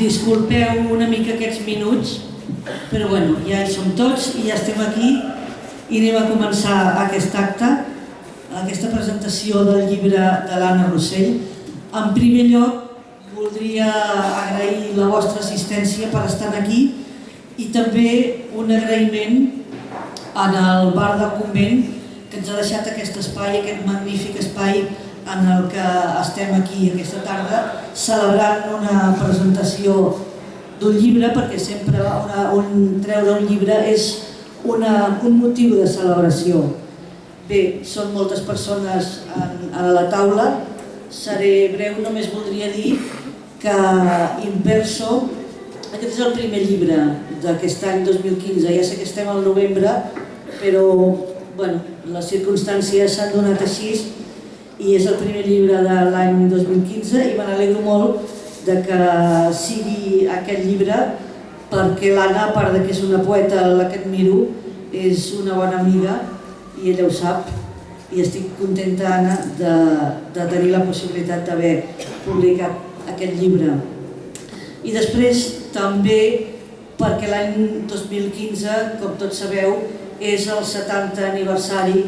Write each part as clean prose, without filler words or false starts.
Disculpeu una mica aquests minuts, però bueno, ja hi som tots i ja estem aquí i anem a començar aquest acte, aquesta presentació del llibre de l'Anna Rossell. En primer lloc, voldria agrair la vostra assistència per estar aquí i també un agraïment al bar del convent que ens ha deixat aquest espai, aquest magnífic espai en el que estem aquí aquesta tarda celebrant una presentació d'un llibre, perquè sempre treure un llibre és un motiu de celebració. Bé, són moltes persones a la taula, seré breu, només voldria dir que Inverso, aquest és el primer llibre d'aquest any 2015, ja sé que estem al novembre, però les circumstàncies s'han donat així i és el primer llibre de l'any 2015 i me n'alegro molt que sigui aquest llibre perquè l'Anna, a part que és una poeta a la que admiro, és una bona amiga i ella ho sap i estic contenta, Anna, de tenir la possibilitat d'haver publicat aquest llibre. I després també perquè l'any 2015, com tots sabeu, és el 70 aniversari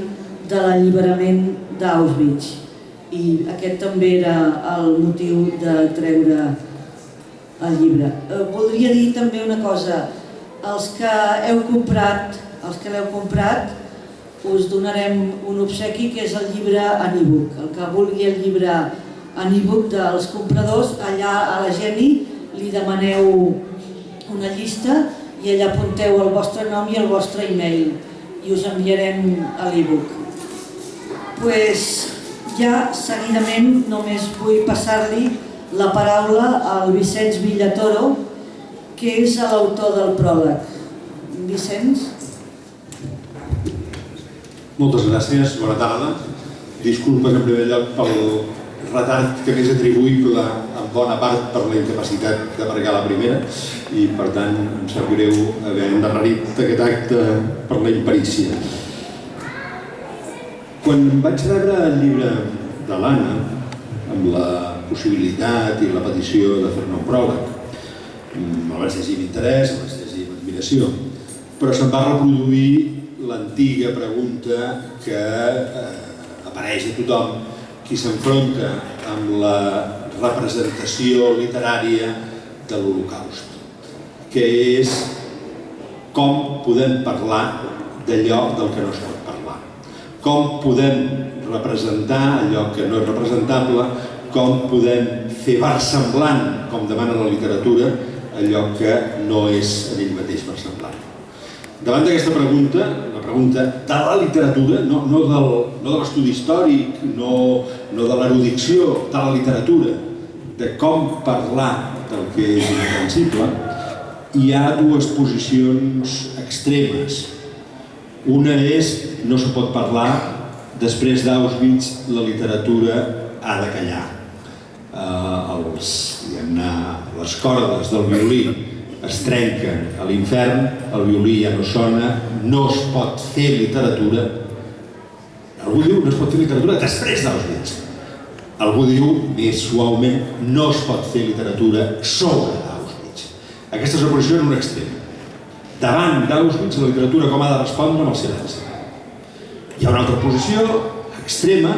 de l'alliberament d'Auschwitz i aquest també era el motiu de treure el llibre. Voldria dir també una cosa, els que l'heu comprat us donarem un obsequi que és el llibre en e-book. El que vulgui el llibre en e-book dels compradors, allà a la Geni li demaneu una llista i allà apunteu el vostre nom i el vostre e-mail i us enviarem l'e-book. Ja seguidament només vull passar-li la paraula al Vicenç Villatoro, que és l'autor del pròleg. Vicenç? Moltes gràcies, bona tarda. Disculpes en primer lloc pel retard que m'és atribuïble en bona part per la incapacitat d'aparcar la primera i per tant em sap greu haver endarrerit aquest acte per la imperícia. Quan vaig rebre el llibre de l'Anna, amb la possibilitat i la petició de fer-ne un pròleg, el vaig llegir amb interès, el vaig llegir amb admiració, però se'm va reproduir l'antiga pregunta que apareix a tothom qui s'enfronta amb la representació literària de l'Holocaust, que és com podem parlar d'allò del que no es pot parlar. Com podem representar allò que no és representable, com podem fer versemblant, com demana la literatura, allò que no és en ell mateix versemblant. Davant d'aquesta pregunta, la pregunta de la literatura, no de l'estudi històric, no de l'erudició, de la literatura, de com parlar del que és incomprensible, hi ha dues posicions extremes. Una és, no se pot parlar, després d'Auschwitz la literatura ha de callar. Les cordes del violí es trenquen a l'infern, el violí ja no sona, no es pot fer literatura. Algú diu no es pot fer literatura després d'Auschwitz. Algú diu, més suaument, no es pot fer literatura sobre Auschwitz. Aquesta és la posició en un extrem. Davant d'Auschwitz, la literatura com ha de respondre amb el silenci. Hi ha una altra posició extrema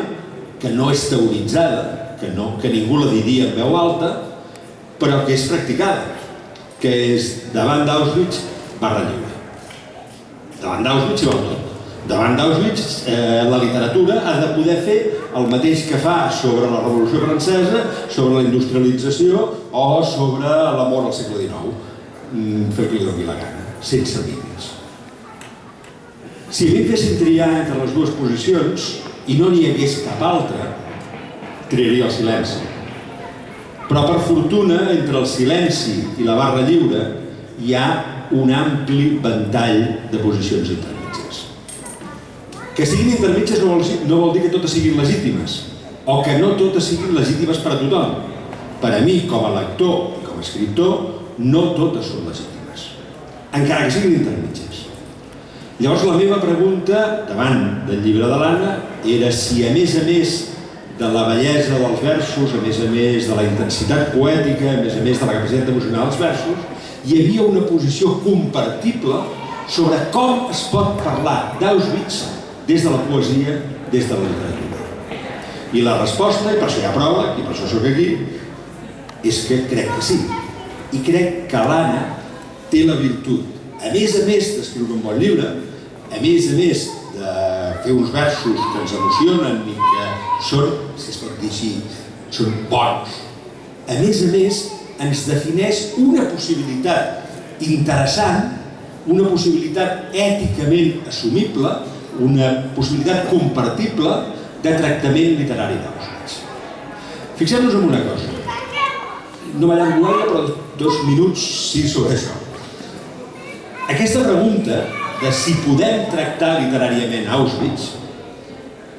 que no és teoritzada, que ningú la diria en veu alta, però que és practicada, que és davant d'Auschwitz, barra lliure. Davant d'Auschwitz hi va tot. Davant d'Auschwitz la literatura ha de poder fer el mateix que fa sobre la Revolució Francesa, sobre la industrialització o sobre l'amor al segle XIX. Fer que li doni la gana, sense límits. Si a mi em fessin triar entre les dues posicions i no n'hi hagués cap altra, triaria el silenci. Però per fortuna, entre el silenci i la barra lliure hi ha un ampli ventall de posicions intermitges. Que siguin intermitges no vol dir que totes siguin legítimes, o que no totes siguin legítimes per a tothom. Per a mi, com a lector i com a escriptor, no totes són legítimes, encara que siguin intermitges. Llavors la meva pregunta, davant del llibre de l'Anna, era si a més de la bellesa dels versos, a més de la intensitat poètica, a més de la capacitat emocional dels versos, hi havia una posició compartible sobre com es pot parlar d'Auschwitz des de la poesia, des de la literatura. I la resposta, i per això hi ha pròleg, i per això soc aquí, és que crec que sí. I crec que l'Anna té la virtut, a més d'escriure un bon llibre, a més de fer uns versos que ens emocionen i que són, si es pot dir així, són bons. A més, ens defineix una possibilitat interessant, una possibilitat èticament assumible, una possibilitat compartible de tractament literari d'Auschwitz. Fixem-nos en una cosa. No m'allargo gaire, però 2 minuts sí sobre això. Aquesta pregunta de si podem tractar literàriament Auschwitz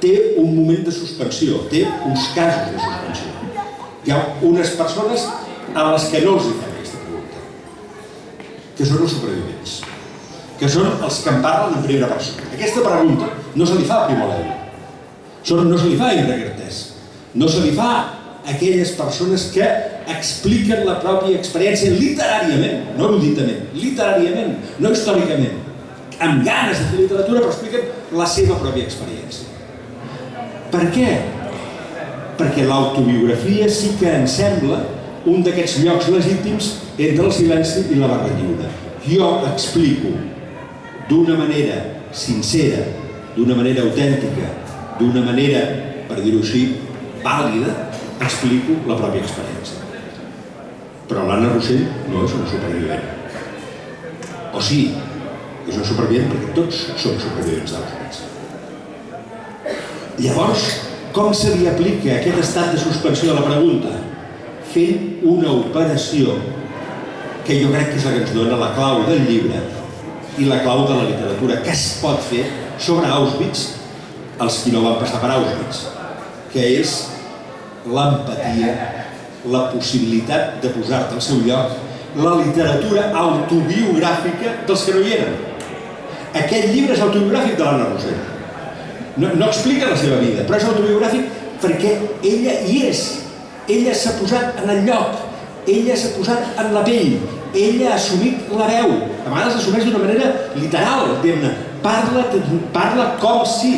té un moment de suspensió, té uns casos de suspensió. Hi ha unes persones a les que no els fem aquesta pregunta, que són els supervivents, que són els que en parlen en primera persona. Aquesta pregunta no se li fa a Primo Levi, no se li fa a Imre Kertész, no se li fa a aquelles persones que expliquen la pròpia experiència literàriament, no eruditament, literàriament, no històricament, amb ganes de fer literatura, però expliquen la seva pròpia experiència. Per què? Perquè l'autobiografia sí que ens sembla un d'aquests llocs legítims entre el silenci i la barra lliure. Jo explico d'una manera sincera, d'una manera autèntica, d'una manera, per dir-ho així, vàlida, explico la pròpia experiència. Però l'Anna Rossell no és una supervivent. O sí, és una supervivent perquè tots som supervivents d'Auschwitz. Llavors, com se li aplica aquest estat de suspensió de la pregunta? Fent una operació que jo crec que és la que ens dona la clau del llibre i la clau de la literatura que es pot fer sobre Auschwitz els qui no van passar per Auschwitz, que és l'empatia, la possibilitat de posar-te al seu lloc, la literatura autobiogràfica dels que no hi eren. Aquest llibre és autobiogràfic de l'Anna Rossell. No explica la seva vida, però és autobiogràfic perquè ella hi és. Ella s'ha posat en el lloc, ella s'ha posat en la pell, ella ha assumit la veu. A vegades l'assumeix d'una manera literal, diguem-ne. Parla com si,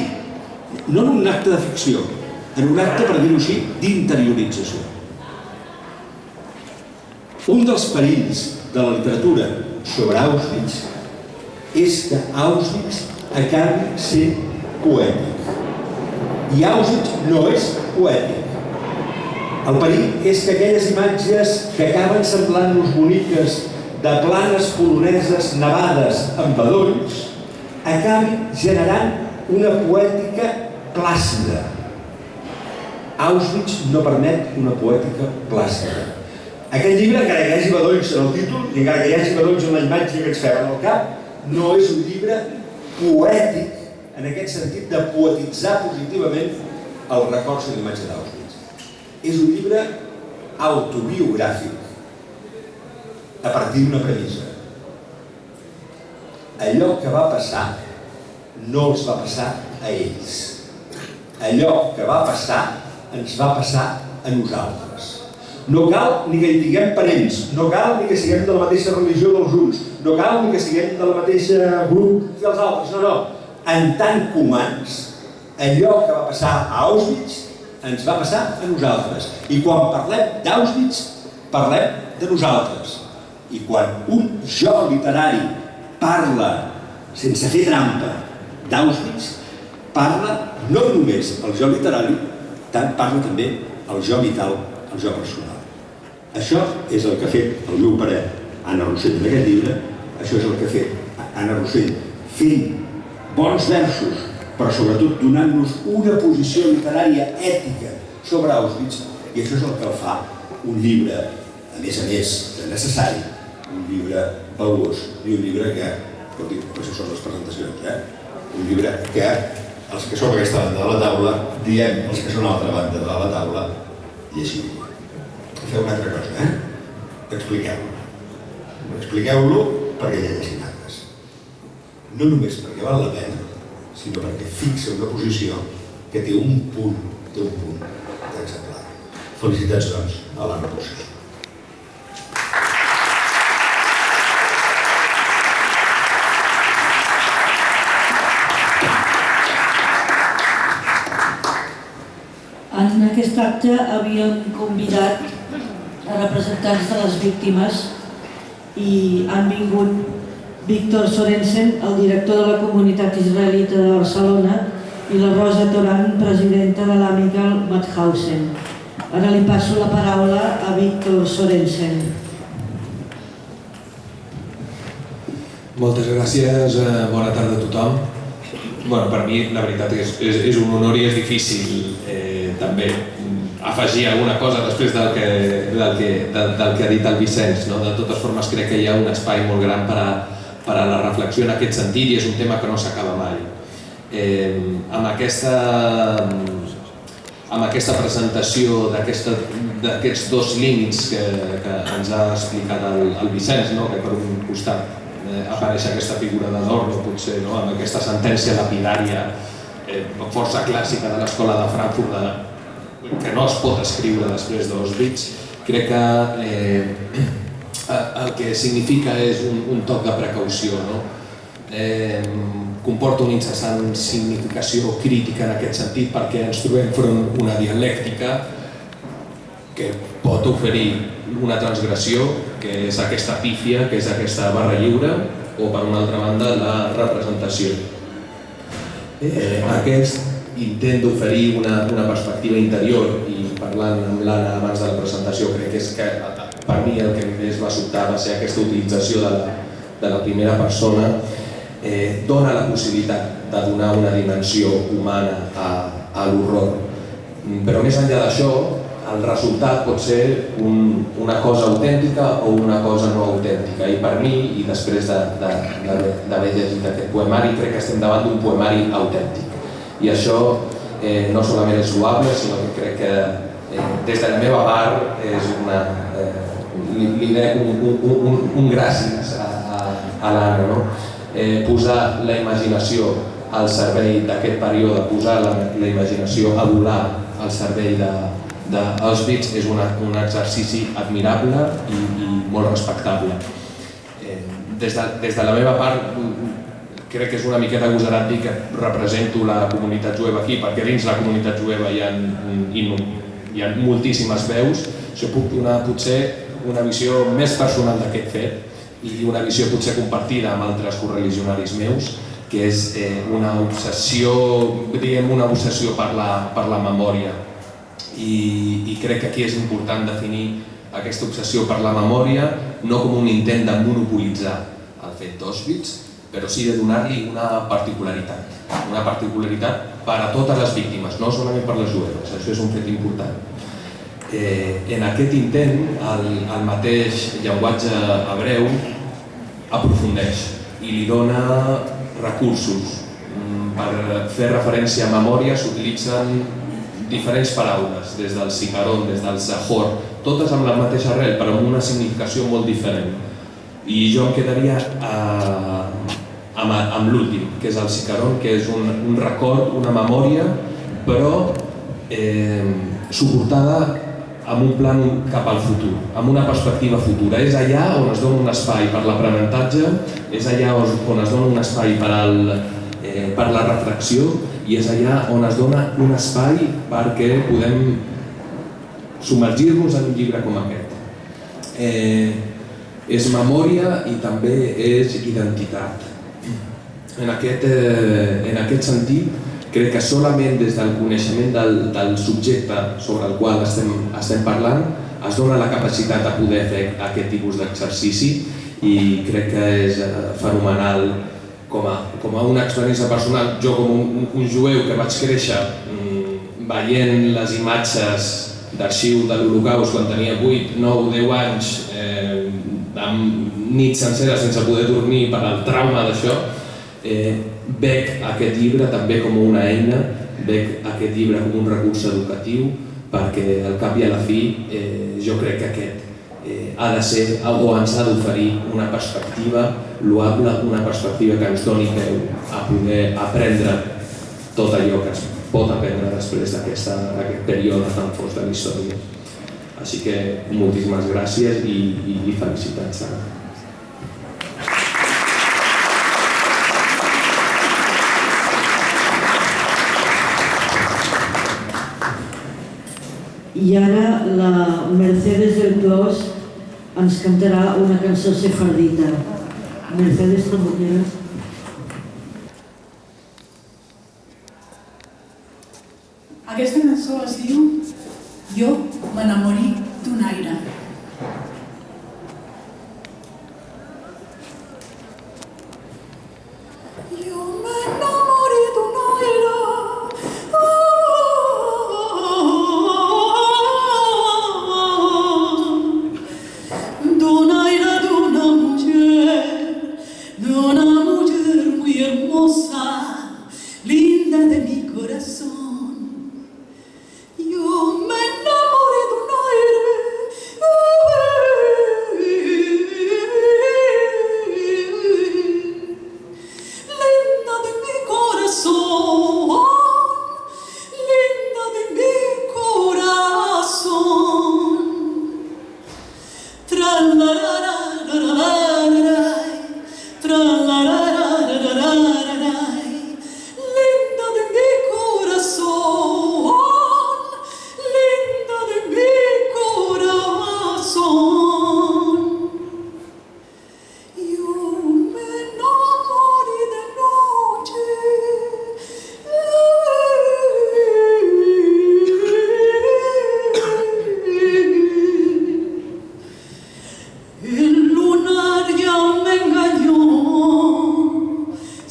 no en un acte de ficció, en un acte, per dir-ho així, d'interiorització. Un dels perills de la literatura sobre Auschwitz és que Auschwitz acabi sent poètic. I Auschwitz no és poètic. El perill és que aquelles imatges que acaben semblant-nos boniques de planes poloneses nevades amb bedolls acabin generant una poètica plàcida. Auschwitz no permet una poètica plàcida. Aquest llibre, encara que hi hagi bedolls en el títol i encara que hi hagi bedolls en la imatge que ens fem al cap, no és un llibre poètic en aquest sentit de poetitzar positivament el record de l'imatge d'Auschwitz. És un llibre autobiogràfic a partir d'una premissa. Allò que va passar no els va passar a ells. Allò que va passar ens va passar a nosaltres. No cal ni que hi tinguem parents, no cal ni que siguem de la mateixa religió dels uns, no cal ni que siguem de la mateixa grup que els altres, no. En tant que humans, allò que va passar a Auschwitz ens va passar a nosaltres. I quan parlem d'Auschwitz, parlem de nosaltres. I quan un jo literari parla, sense fer trampa, d'Auschwitz, parla no només el jo literari, parla també el jo vital, el jo personal. Això és el que ha fet el meu pare, Anna Rossell, en aquest llibre. Això és el que ha fet Anna Rossell, fent bons versos, però sobretot donant-nos una posició literària ètica sobre Auschwitz, i això és el que el fa un llibre, a més de necessari, un llibre valuós i un llibre que, per això són les presentacions, un llibre que els que som a aquesta banda de la taula diem els que són a l'altra banda de la taula llegim. Feu una altra cosa, expliqueu-lo. Expliqueu-lo perquè hi ha llegim-actes. No només perquè val la pena, sinó perquè fixa una posició que té un punt Felicitats, doncs, a l'Anna Roser. En aquest acte havíem convidat a representants de les víctimes i han vingut Víctor Sorensen, el director de la comunitat israelita de Barcelona, i la Rosa Toran, presidenta de l'Amical Mauthausen. Ara li passo la paraula a Víctor Sorensen. Moltes gràcies, bona tarda a tothom. Per mi la veritat és un honor i és difícil també afegir alguna cosa després del que ha dit el Vicenç. De totes formes, crec que hi ha un espai molt gran per a la reflexió en aquest sentit i és un tema que no s'acaba mai. Amb aquesta presentació d'aquests dos límits que ens ha explicat el Vicenç, que per un costat apareix aquesta figura de Adorno, potser, amb aquesta sentència lapidària força clàssica de l'escola de Frankfurt, que no es pot escriure després d'Auschwitz. Crec que el que significa és un toc de precaució. Comporta una incessant significació crítica en aquest sentit perquè ens trobem front a una dialèctica que pot oferir una transgressió, que és aquesta pífia, que és aquesta barra lliure, o per una altra banda la representació. Aquest intent d'oferir una perspectiva interior, i parlant amb l'Anna abans de la presentació, crec que és que per mi el que més va sobtar va ser aquesta utilització de la primera persona, dona la possibilitat de donar una dimensió humana a l'horror. Però més enllà d'això, el resultat pot ser una cosa autèntica o una cosa no autèntica. I per mi, i després d'haver llegit aquest poemari, crec que estem davant d'un poemari autèntic. I això no solament és loable, sinó que crec que des de la meva part li dec un gràcies a l'Anna. Posar la imaginació al servei d'aquest període, posar la imaginació a volar al servei d'Auschwitz és un exercici admirable i molt respectable. Des de la meva part, crec que és una miqueta agosarat dir que represento la comunitat jueva aquí, perquè dins la comunitat jueva hi ha moltíssimes veus. Jo puc donar potser una visió més personal d'aquest fet i una visió potser compartida amb altres correligionaris meus, que és una obsessió per la memòria. I crec que aquí és important definir aquesta obsessió per la memòria no com un intent de monopolitzar el fet d'Auschwitz, però sí de donar-li una particularitat per a totes les víctimes, no solament per les jueves. Això és un fet important. En aquest intent, el mateix llenguatge hebreu aprofundeix i li dona recursos. Per fer referència a memòria s'utilitzen diferents paraules, des del zikaron, des del zahor, totes amb la mateixa arrel, però amb una significació molt diferent. I jo em quedaria amb l'últim, que és el zikaron, que és un record, una memòria, però suportada amb un plan cap al futur, amb una perspectiva futura. És allà on es dona un espai per l'aprenentatge, és allà on es dona un espai per la reflexió i és allà on es dona un espai perquè podem submergir-nos en un llibre com aquest. És memòria i també és identitat. En aquest sentit, crec que solament des del coneixement del subjecte sobre el qual estem parlant es dona la capacitat de poder fer aquest tipus d'exercici i crec que és fenomenal com a una experiència personal. Jo com un jueu que vaig créixer veient les imatges d'arxiu de l'Holocaust quan tenia 8, 9, 10 anys, amb nits senceres sense poder dormir per al trauma d'això, veig aquest llibre també com una eina, veig aquest llibre com un recurs educatiu, perquè al cap i a la fi jo crec que aquest ha de ser o ens ha d'oferir una perspectiva loable, una perspectiva que ens doni peu a poder aprendre tot allò que es pot aprendre després d'aquest període tan fosc de la història. Així que moltíssimes gràcies i felicitats. I ara la Mercedes del Clos ens cantarà una cançó sefardita. Mercedes Tramuñeras. Aquesta cançó es diu Jo m'enamoré d'un aire. Jo m'enamoré d'un aire, d'un aire d'una mujer muy hermosa, linda de mi corazón. Yo me enamoré de un aire, linda de mi corazón, linda de mi corazón. Tralarararararay, tralarararararay, linda de mi corazón.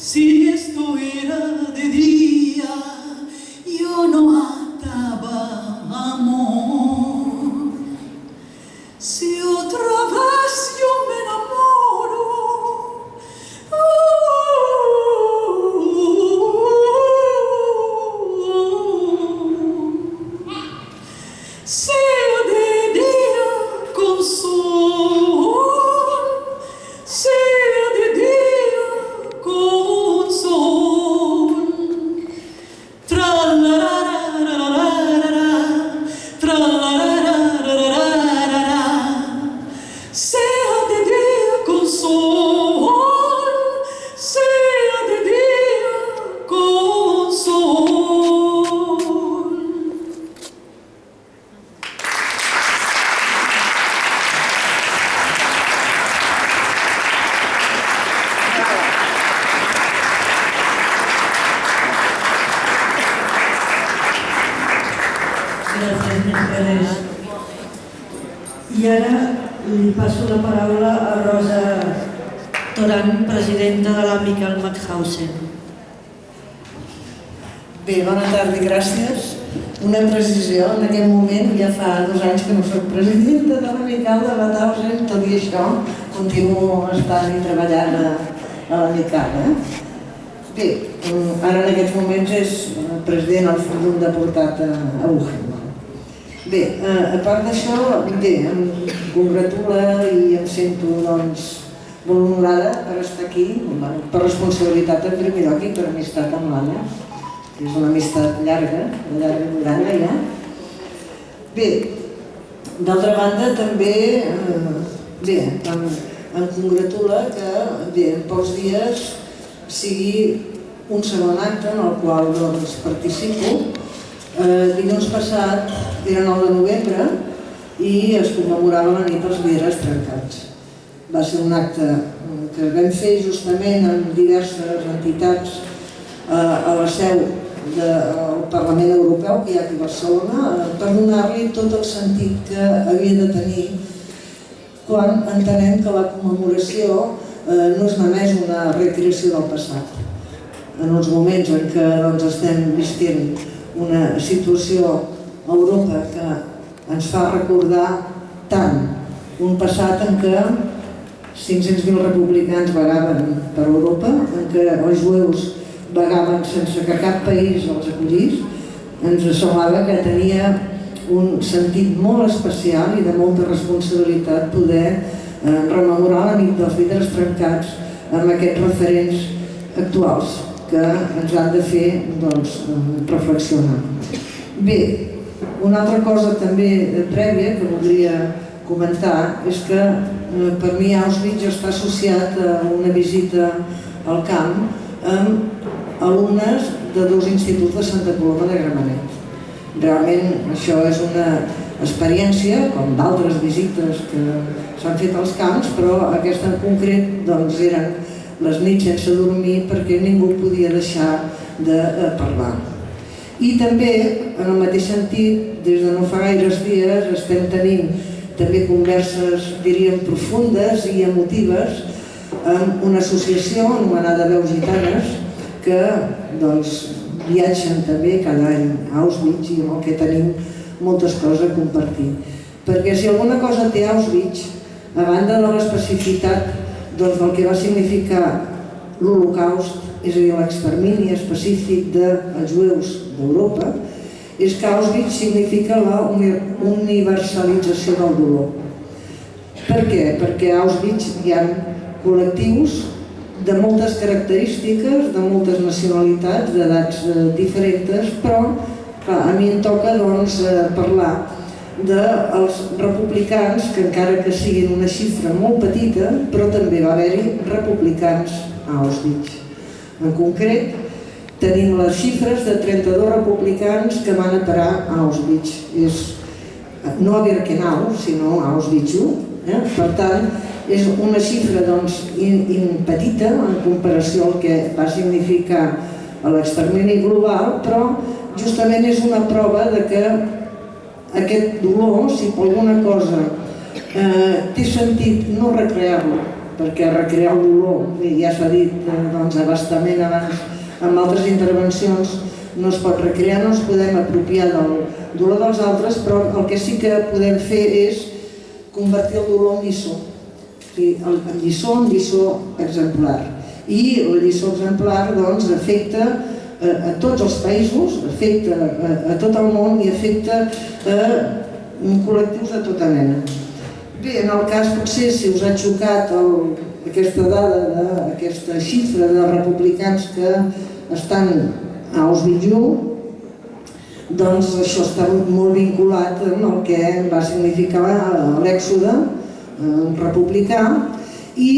Si esto era de día, yo no ataba amor. Si otra vez yo me enamoro, sea de día con sol, sea de día con sol. Tralararararara, tralararararara, sea de día con sol, sea de día con sol. Gràcies, Mercedes. I ara li passo la paraula a Rosa Toran, presidenta de l'Amical Mauthausen. Bé, bona tarda i gràcies. Una precisió, en aquest moment ja fa 2 anys que no soc presidenta de l'Amical de Mauthausen, tot i això continuo estant i treballant a l'Amical. Bé, ara en aquests moments és president al Fòrum Deportat a Ujel. Bé, a part d'això, bé, em congratula i em sento doncs molt honorada per estar aquí, per responsabilitat en primer lloc i per amistat amb l'Anna, que és una amistat llarga, de llarga durada ja. Bé, d'altra banda també, bé, em congratula que en pocs dies sigui un segon acte en el qual doncs participo. Dilluns passat era 9 de novembre i es commemorava la nit dels vidres trencats. Va ser un acte que vam fer justament amb diverses entitats a la seu del Parlament Europeu, que hi ha aquí a Barcelona, per donar-li tot el sentit que havia de tenir quan entenem que la commemoració no és només una recreació del passat. En uns moments en què estem vivint una situació a Europa que ens fa recordar tant un passat en què 500.000 republicans vagaven per Europa, en què els jueus vagaven sense que cap país els acollís, ens semblava que tenia un sentit molt especial i de molta responsabilitat poder rememorar la nit dels vidres trencats amb aquests referents actuals que ens han de fer reflexionar. Bé, Una altra cosa també prèvia que voldria comentar és que per mi Auschwitz està associat a una visita al camp amb alumnes de 2 instituts de Santa Coloma de Gramenet. Realment això és una experiència, com d'altres visites que s'han fet als camps, però aquesta en concret doncs, eren les nits sense dormir perquè ningú podia deixar de parlar. I també, en el mateix sentit, des de no fa gaires dies estem tenint també converses, diríem, profundes i emotives amb una associació anomenada Veus Gitanes que viatgen també cada any a Auschwitz i amb el que tenim moltes coses a compartir. Perquè si alguna cosa té Auschwitz, a banda de l'especificitat del que va significar l'Holocaust, és a dir, l'extermini específic dels jueus d'Europa, és que Auschwitz significa la universalització del dolor. Per què? Perquè a Auschwitz hi ha col·lectius de moltes característiques, de moltes nacionalitats, d'edats diferents, però clar, a mi em toca parlar dels republicans, que encara que siguin una xifra molt petita, però també va haver-hi republicans a Auschwitz. En concret, tenim les xifres de 32 republicans que van a parar a Auschwitz. No a Birkenau, sinó a Auschwitz I. Per tant, és una xifra petita en comparació al que va significar l'extermini global, però justament és una prova que aquest dolor, si per alguna cosa té sentit no recrear-lo, perquè recrear el dolor, ja s'ha dit abastament abans en altres intervencions, no es pot recrear, no ens podem apropiar del dolor dels altres, però el que sí que podem fer és convertir el dolor en lliçó. El lliçó en lliçó exemplar. I la lliçó exemplar afecta a tots els països, afecta a tot el món i afecta a col·lectius de tota mena. Bé, en el cas potser si us ha xocat aquesta dada, aquesta xifra de republicans que estan a Auschwitz I, doncs això està molt vinculat amb el que va significar l'èxode republicà i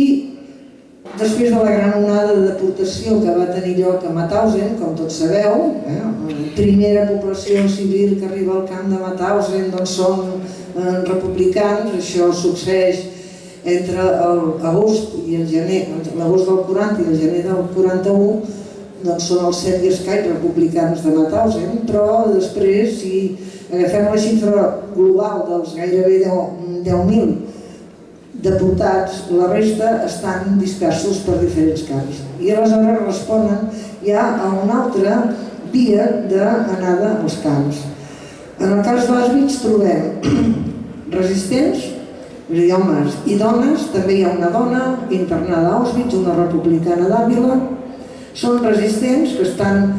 després de la gran onada de deportació que va tenir lloc a Mauthausen, com tots sabeu, la primera població civil que arriba al camp de Mauthausen són republicans. Això succeeix entre l'agost i el gener, l'agost del 40 i el gener del 41, són els 7 i escaig republicans de Mauthausen, però després, si agafem la xifra global dels gairebé 10.000 deportats, la resta estan dispersos per diferents camps. I aleshores responen ja a una altra via d'anada als camps. En el cas d'Auschwitz trobem resistents, és a dir, homes i dones. També hi ha una dona internada a Auschwitz, una republicana d'Àvila. Són resistents que estan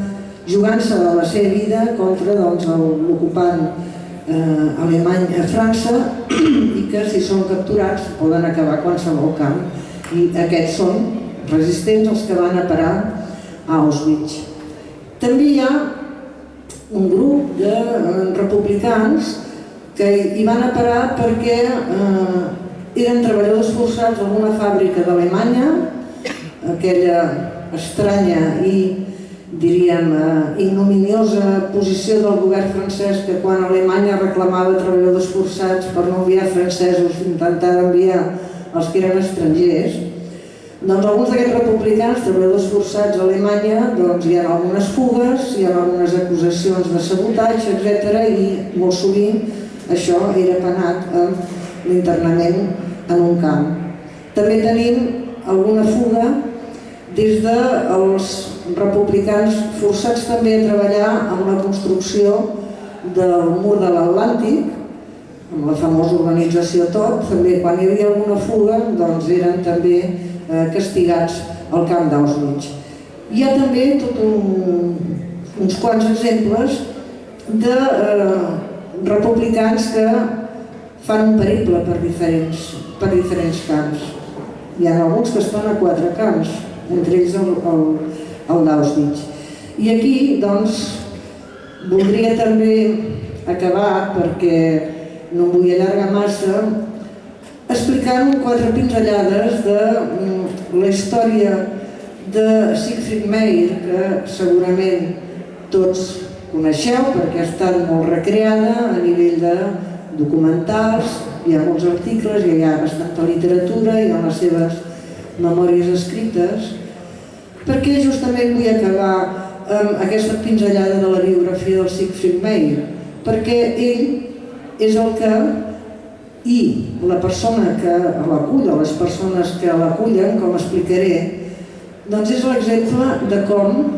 jugant-se la seva vida contra l'ocupant alemany a França i que si són capturats poden acabar a qualsevol camp. I aquests són resistents els que van a parar a Auschwitz. També hi ha un grup de republicans que hi van a parar perquè eren treballadors forçats en una fàbrica d'Alemanya, aquella estranya i, diríem, ignominiosa posició del govern francès que quan Alemanya reclamava treballadors forçats per no enviar francesos intentava enviar els que eren estrangers. Doncs alguns d'aquests republicans, treballadors forçats a Alemanya, hi ha algunes fugues, hi ha algunes acusacions de sabotatge, etc. I molt sovint això era penat amb l'internament en un camp. També tenim alguna fuga des dels republicans forçats també a treballar amb la construcció del mur de l'Atlàntic, amb la famosa organització TOT. També quan hi havia alguna fuga eren també castigats al camp d'Auschwitz. Hi ha també uns quants exemples de republicans que fan un periple per diferents camps. Hi ha alguns que estan a 4 camps, entre ells el d'Auschwitz. I aquí voldria també acabar, perquè no em vull allargar massa, explicant 4 pinzellades de la història de Siegfried Meyer, que segurament tots coneixeu perquè ha estat molt recreada a nivell de documentals, hi ha molts articles, hi ha bastanta literatura, hi ha les seves memòries escrites, perquè justament vull acabar amb aquesta pinzellada de la biografia del Siegfried Meyer, perquè ell és el que, i la persona que l'acull, o les persones que l'acullen, com explicaré, doncs és l'exemple de com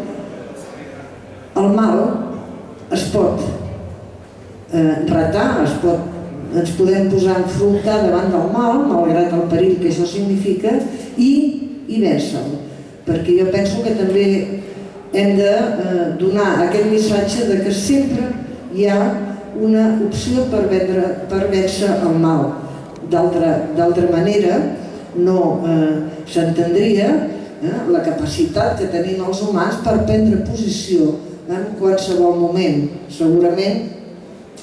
el mal es pot retar, ens podem posar a enfrontar davant del mal, malgrat el perill que això significa, i vèncer-lo. Perquè jo penso que també hem de donar aquest missatge de que sempre hi ha una opció per vèncer el mal. D'altra manera, no s'entendria la capacitat que tenim els humans per prendre posició en qualsevol moment. Segurament,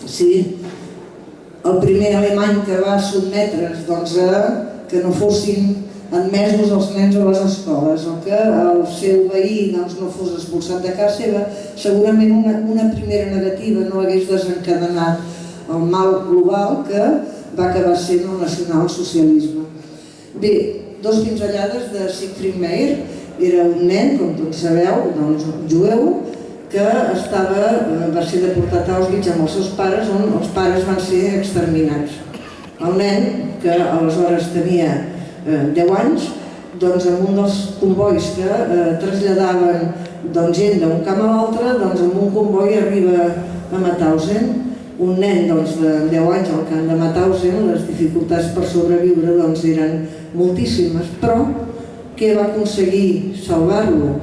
si el primer alemany que va sotmetre's que no fossin admesos els nens a les escoles o que el seu veí no fos expulsat de casa seva, segurament una primera negativa no hagués desencadenat el mal global que va acabar sent el nacionalsocialisme. Bé, 2 pinzellades de Siegfried Meyer. Era un nen, com tots sabeu, jueu, que va ser deportat a Auschwitz amb els seus pares, on els pares van ser exterminats. El nen, que aleshores tenia 10 anys, en un dels convois que traslladaven gent d'un camp a l'altre, amb un comboi arriba a Mauthausen. Un nen de 10 anys al camp de Mauthausen, les dificultats per sobreviure eren moltíssimes, però què va aconseguir salvar-lo?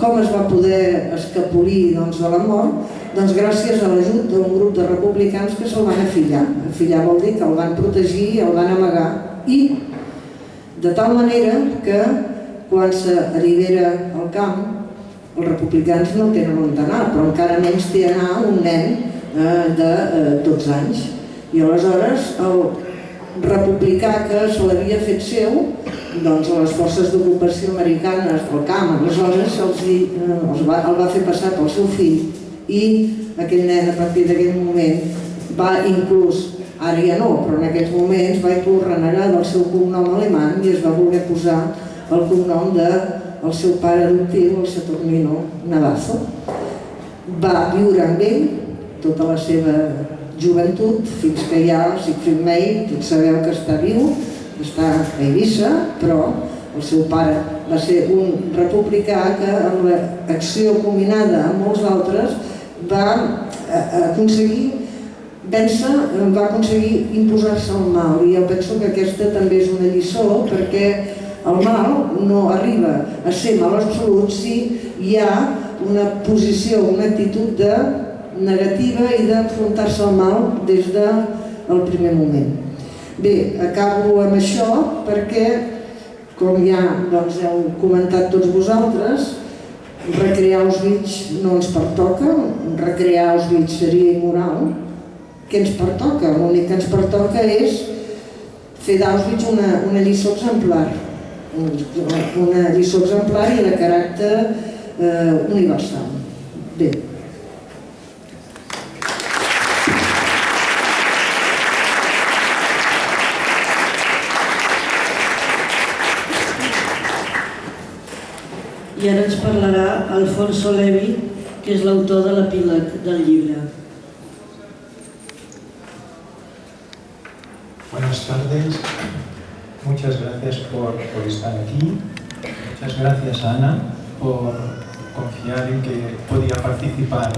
Com es va poder escapolir de la mort? Doncs gràcies a l'ajut d'un grup de republicans que se'l van afillar. Afillar vol dir que el van protegir, el van amagar, i de tal manera que quan s'allibera al camp, els republicans no tenen on anar, però encara menys té anar un nen de 12 anys. I aleshores el republicà que se l'havia fet seu, a les forces d'ocupació americanes del camp, aleshores el va fer passar pel seu fill, i aquell nen a partir d'aquell moment va inclús, ara ja no, però en aquells moments va inclús renegar del seu cognom alemany i es va voler posar el cognom del seu pare adoptiu, el Saturnino Navazo. Va viure amb ell tota la seva joventut, fins que hi ha Siegfried Meyer, tots sabeu que està viu, està a Eivissa, però el seu pare va ser un republicà que amb l'acció combinada amb molts altres va aconseguir vèncer, va aconseguir imposar-se al mal. I jo penso que aquesta també és una lliçó, perquè el mal no arriba a ser mal absolut si hi ha una posició, una actitud negativa i d'enfrontar-se al mal des del primer moment. Bé, acabo amb això perquè, com ja heu comentat tots vosaltres, recrear Auschwitz no ens pertoca, recrear Auschwitz seria immoral. Què ens pertoca? L'únic que ens pertoca és fer d'Auschwitz una lliçó exemplar, una lliçó exemplar i de caràcter universal. Bé. I ara ens parlarà Alfonso Levi, que és l'autor de l'epíleg del llibre. Buenas tardes, muchas gracias por estar aquí, muchas gracias Ana por confiar en que podía participar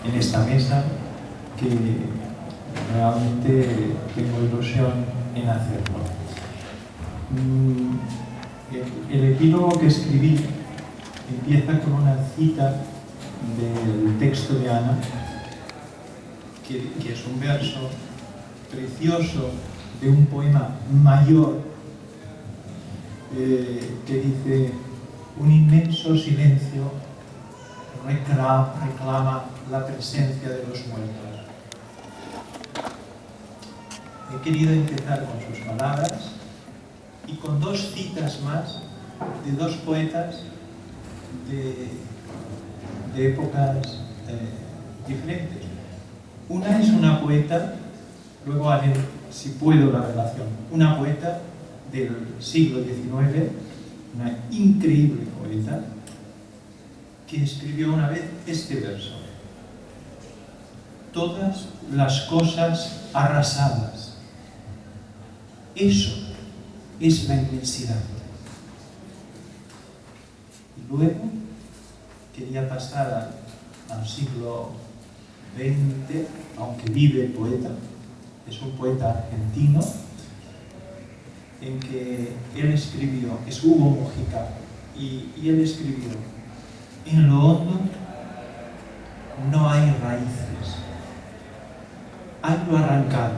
en esta mesa, que realmente tengo ilusión en hacerlo. El epílogo que escribí empieza con una cita del texto de Ana, que es un verso precioso de un poema mayor que dice: un inmenso silencio reclama la presencia de los muertos. he querido empezar con sus palabras y con dos citas más de dos poetas de épocas diferentes. Una es una poeta, luego haré, si puedo, la relación, una poeta del siglo XIX, una increíble poeta, que escribió una vez este verso: todas las cosas arrasadas, eso es la inmensidad. Y luego quería pasar al siglo XX, aunque vive el poeta, es un poeta argentino, en que él escribió, es Hugo Mujica, y él escribió: en lo hondo no hay raíces, hay lo arrancado.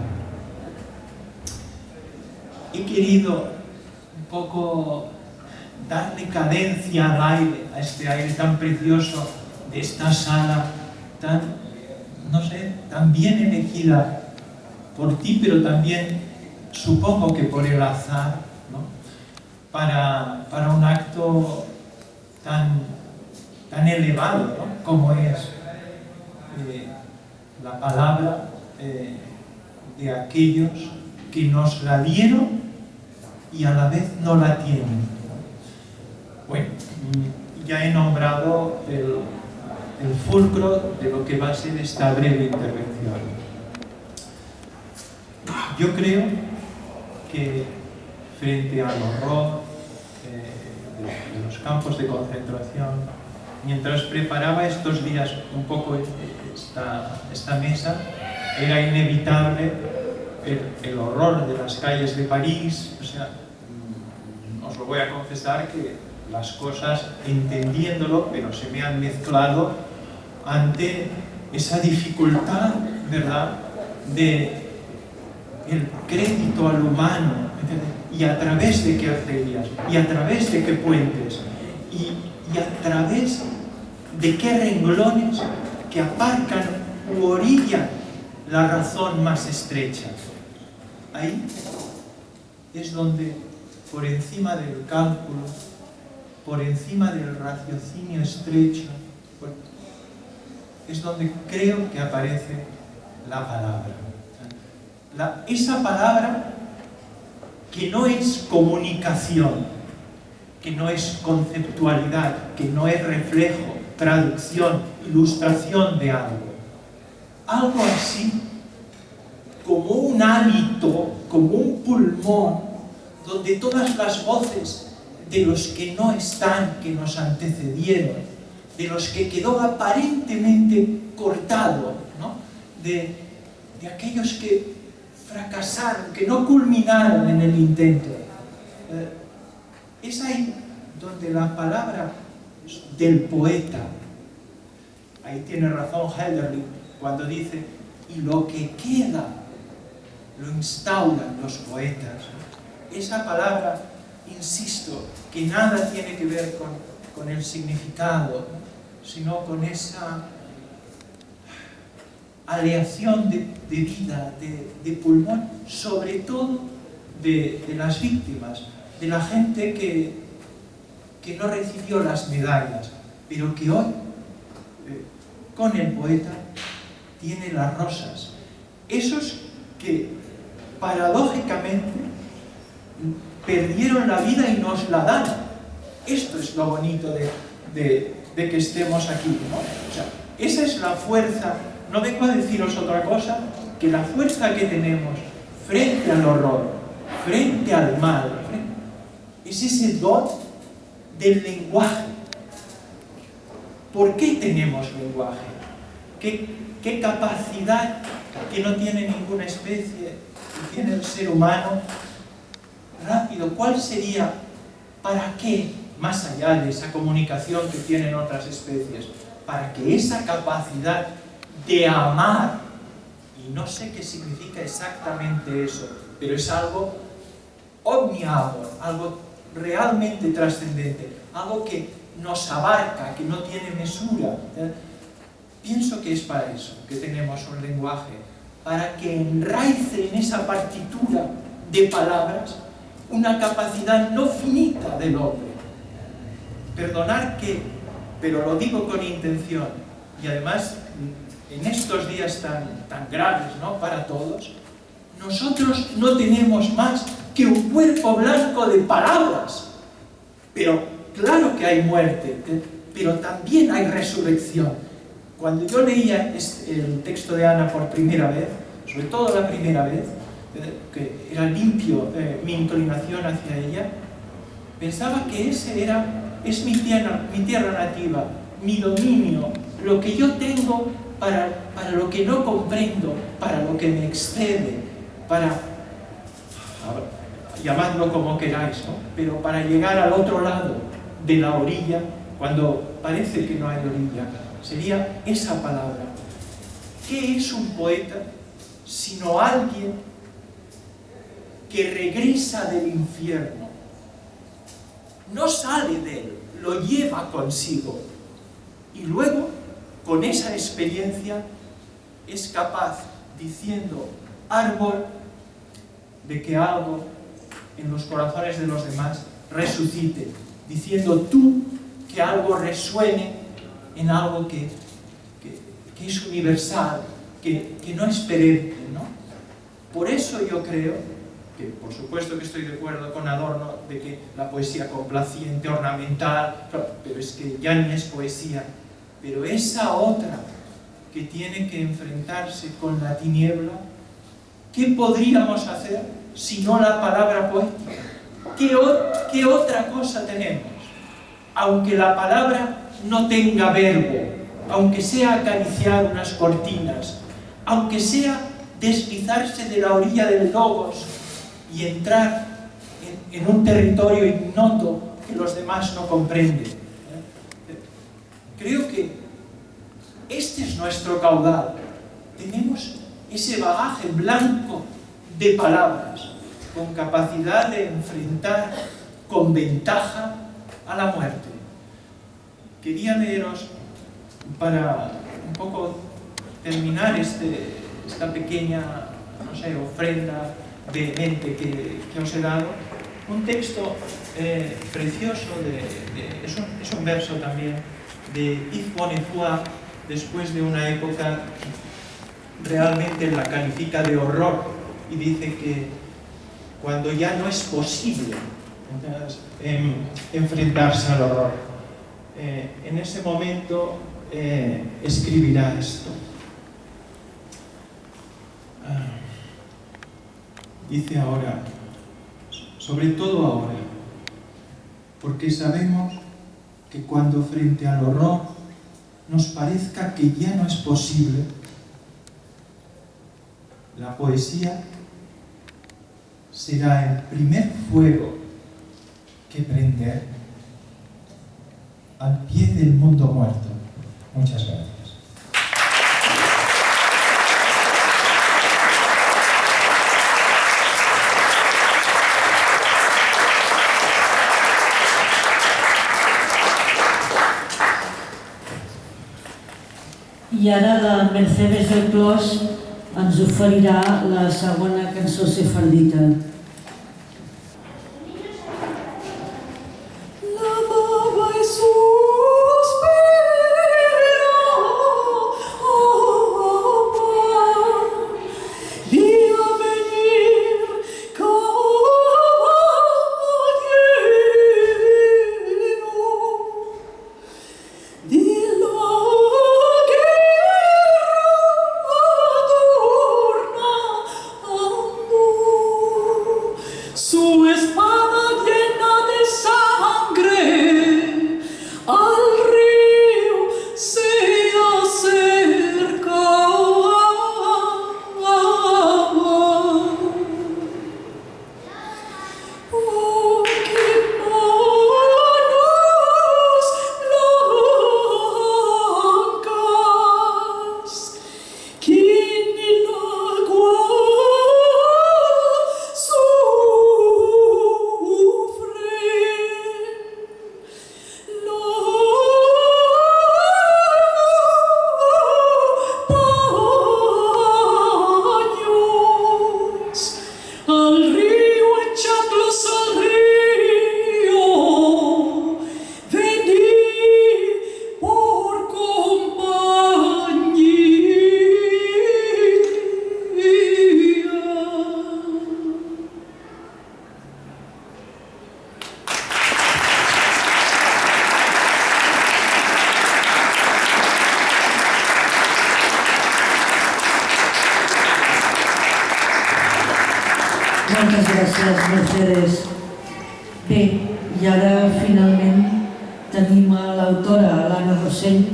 He querido un poco darle cadencia al aire, a este aire tan precioso de esta sala, tan, no sé, tan bien elegida por ti, pero también supongo que por el azar, ¿no? Para un acto tan elevado, ¿no? Como es la palabra de aquellos que nos la dieron y a la vez no la tienen. Bueno, ya he nombrado el fulcro de lo que va a ser esta breve intervención. Yo creo que frente al horror de los campos de concentración, mientras preparaba estos días un poco esta mesa, era inevitable el horror de las calles de París. O sea, os lo voy a confesar que las cosas, entendiéndolo, pero se me han mezclado ante esa dificultad, ¿verdad?, de el crédito al humano, y a través de qué arterias, y a través de qué puentes, y a través de qué renglones que aparcan u orillan la razón más estrecha. Ahí es donde, por encima del cálculo, por encima del raciocinio estrecho, es donde creo que aparece la palabra. Esa palabra que no es comunicación, que no es conceptualidad, que no es reflejo, traducción, ilustración de algo. Algo así como un hálito, como un pulmón, donde todas las voces de los que no están, que nos antecedieron, de los que quedó aparentemente cortado, ¿no?, de aquellos que fracasaron, que no culminaron en el intento. Es ahí donde la palabra del poeta, ahí tiene razón Hölderlin cuando dice, y lo que queda lo instauran los poetas. Esa palabra, insisto, que nada tiene que ver con el significado, sino con esa aleación de vida, de pulmón, sobre todo de las víctimas, de la gente que no recibió las medallas, pero que hoy, con el poeta, tiene las rosas. Esos que, paradójicamente, perdieron la vida y nos la dan. Esto es lo bonito de que estemos aquí, ¿no? O sea, esa es la fuerza. No vengo a deciros otra cosa que la fuerza que tenemos frente al horror, frente al mal, es ese don del lenguaje. ¿Por qué tenemos lenguaje? ¿Qué capacidad que no tiene ninguna especie, que tiene el ser humano? Rápido, ¿cuál sería? ¿Para qué? Más allá de esa comunicación que tienen otras especies, para que esa capacidad de amar, y no sé qué significa exactamente eso, pero es algo omniamor, algo realmente trascendente, algo que nos abarca, que no tiene mesura. Pienso que es para eso que tenemos un lenguaje, para que enraice en esa partitura de palabras una capacidad no finita del hombre. Perdonar que, pero lo digo con intención, y además en estos días tan graves, ¿no?, para todos, nosotros no tenemos más que un cuerpo blanco de palabras. Pero claro que hay muerte, pero también hay resurrección. Cuando yo leía el texto de Ana por primera vez, sobre todo la primera vez, que era limpio mi inclinación hacia ella, pensaba que es mi tierra nativa, mi dominio, lo que yo tengo para lo que no comprendo, para lo que me excede, llamadlo como queráis, ¿no?, pero para llegar al otro lado de la orilla, cuando parece que no hay orilla, sería esa palabra. ¿Qué es un poeta sino alguien que regresa del infierno? No sale de él, lo lleva consigo. Y luego, con esa experiencia, es capaz, diciendo árbol, de que algo en los corazones de los demás resucite, diciendo tú que algo resuene en algo que es universal, que no es perenne, ¿no? Por eso yo creo que, por supuesto que estoy de acuerdo con Adorno de que la poesía complaciente, ornamental, pero es que ya ni es poesía, pero esa otra que tiene que enfrentarse con la tiniebla, ¿qué podríamos hacer si no la palabra poética? ¿Qué otra cosa tenemos? Aunque la palabra no tenga verbo, aunque sea acariciar unas cortinas, aunque sea deslizarse de la orilla del logos y entrar en un territorio ignoto que los demás no comprenden. Creo que este es nuestro caudal. Tenemos ese bagaje blanco de palabras, con capacidad de enfrentar con ventaja a la muerte. Quería leeros, para un poco terminar esta pequeña, no sé, ofrenda vehemente que os he dado, un texto precioso, es un verso también, de Yves Bonnefoy, después de una época realmente la califica de horror y dice que cuando ya no es posible enfrentarse al horror, en ese momento escribirá esto. Dice ahora, sobre todo ahora, porque sabemos que cuando frente al horror nos parezca que ya no es posible, la poesía será el primer fuego que prender al pie del mundo muerto. Muchas gracias. I ara la Mercedes del Clos ens oferirà la segona cançó sefardita. Oh Jerez. Bé, i ara finalment tenim a l'autora, l'Anna Rossell,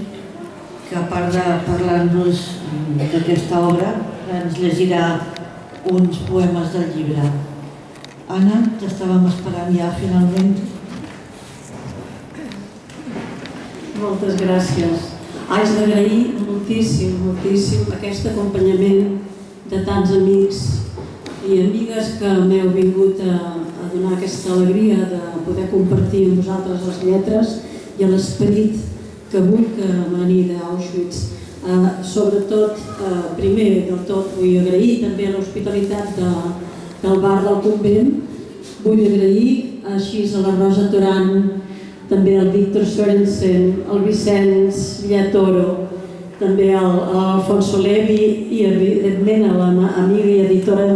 que a part de parlar-nos d'aquesta obra, ens llegirà uns poemes del llibre. Anna, t'estàvem esperant ja finalment. Moltes gràcies. Haig d'agrair moltíssim, moltíssim aquest acompanyament de tants amics i amigues que m'heu vingut a donar aquesta alegria de poder compartir amb vosaltres les lletres i l'esperit que vull que emani d'Auschwitz. Sobretot, primer del tot, vull agrair també l'hospitalitat del bar del convent. Vull agrair així a la Rosa Toran, també al Víctor Sorensen, al Vicenç Llatoro, també a l'Alfonso Levi i evidentment a l'amiga i editora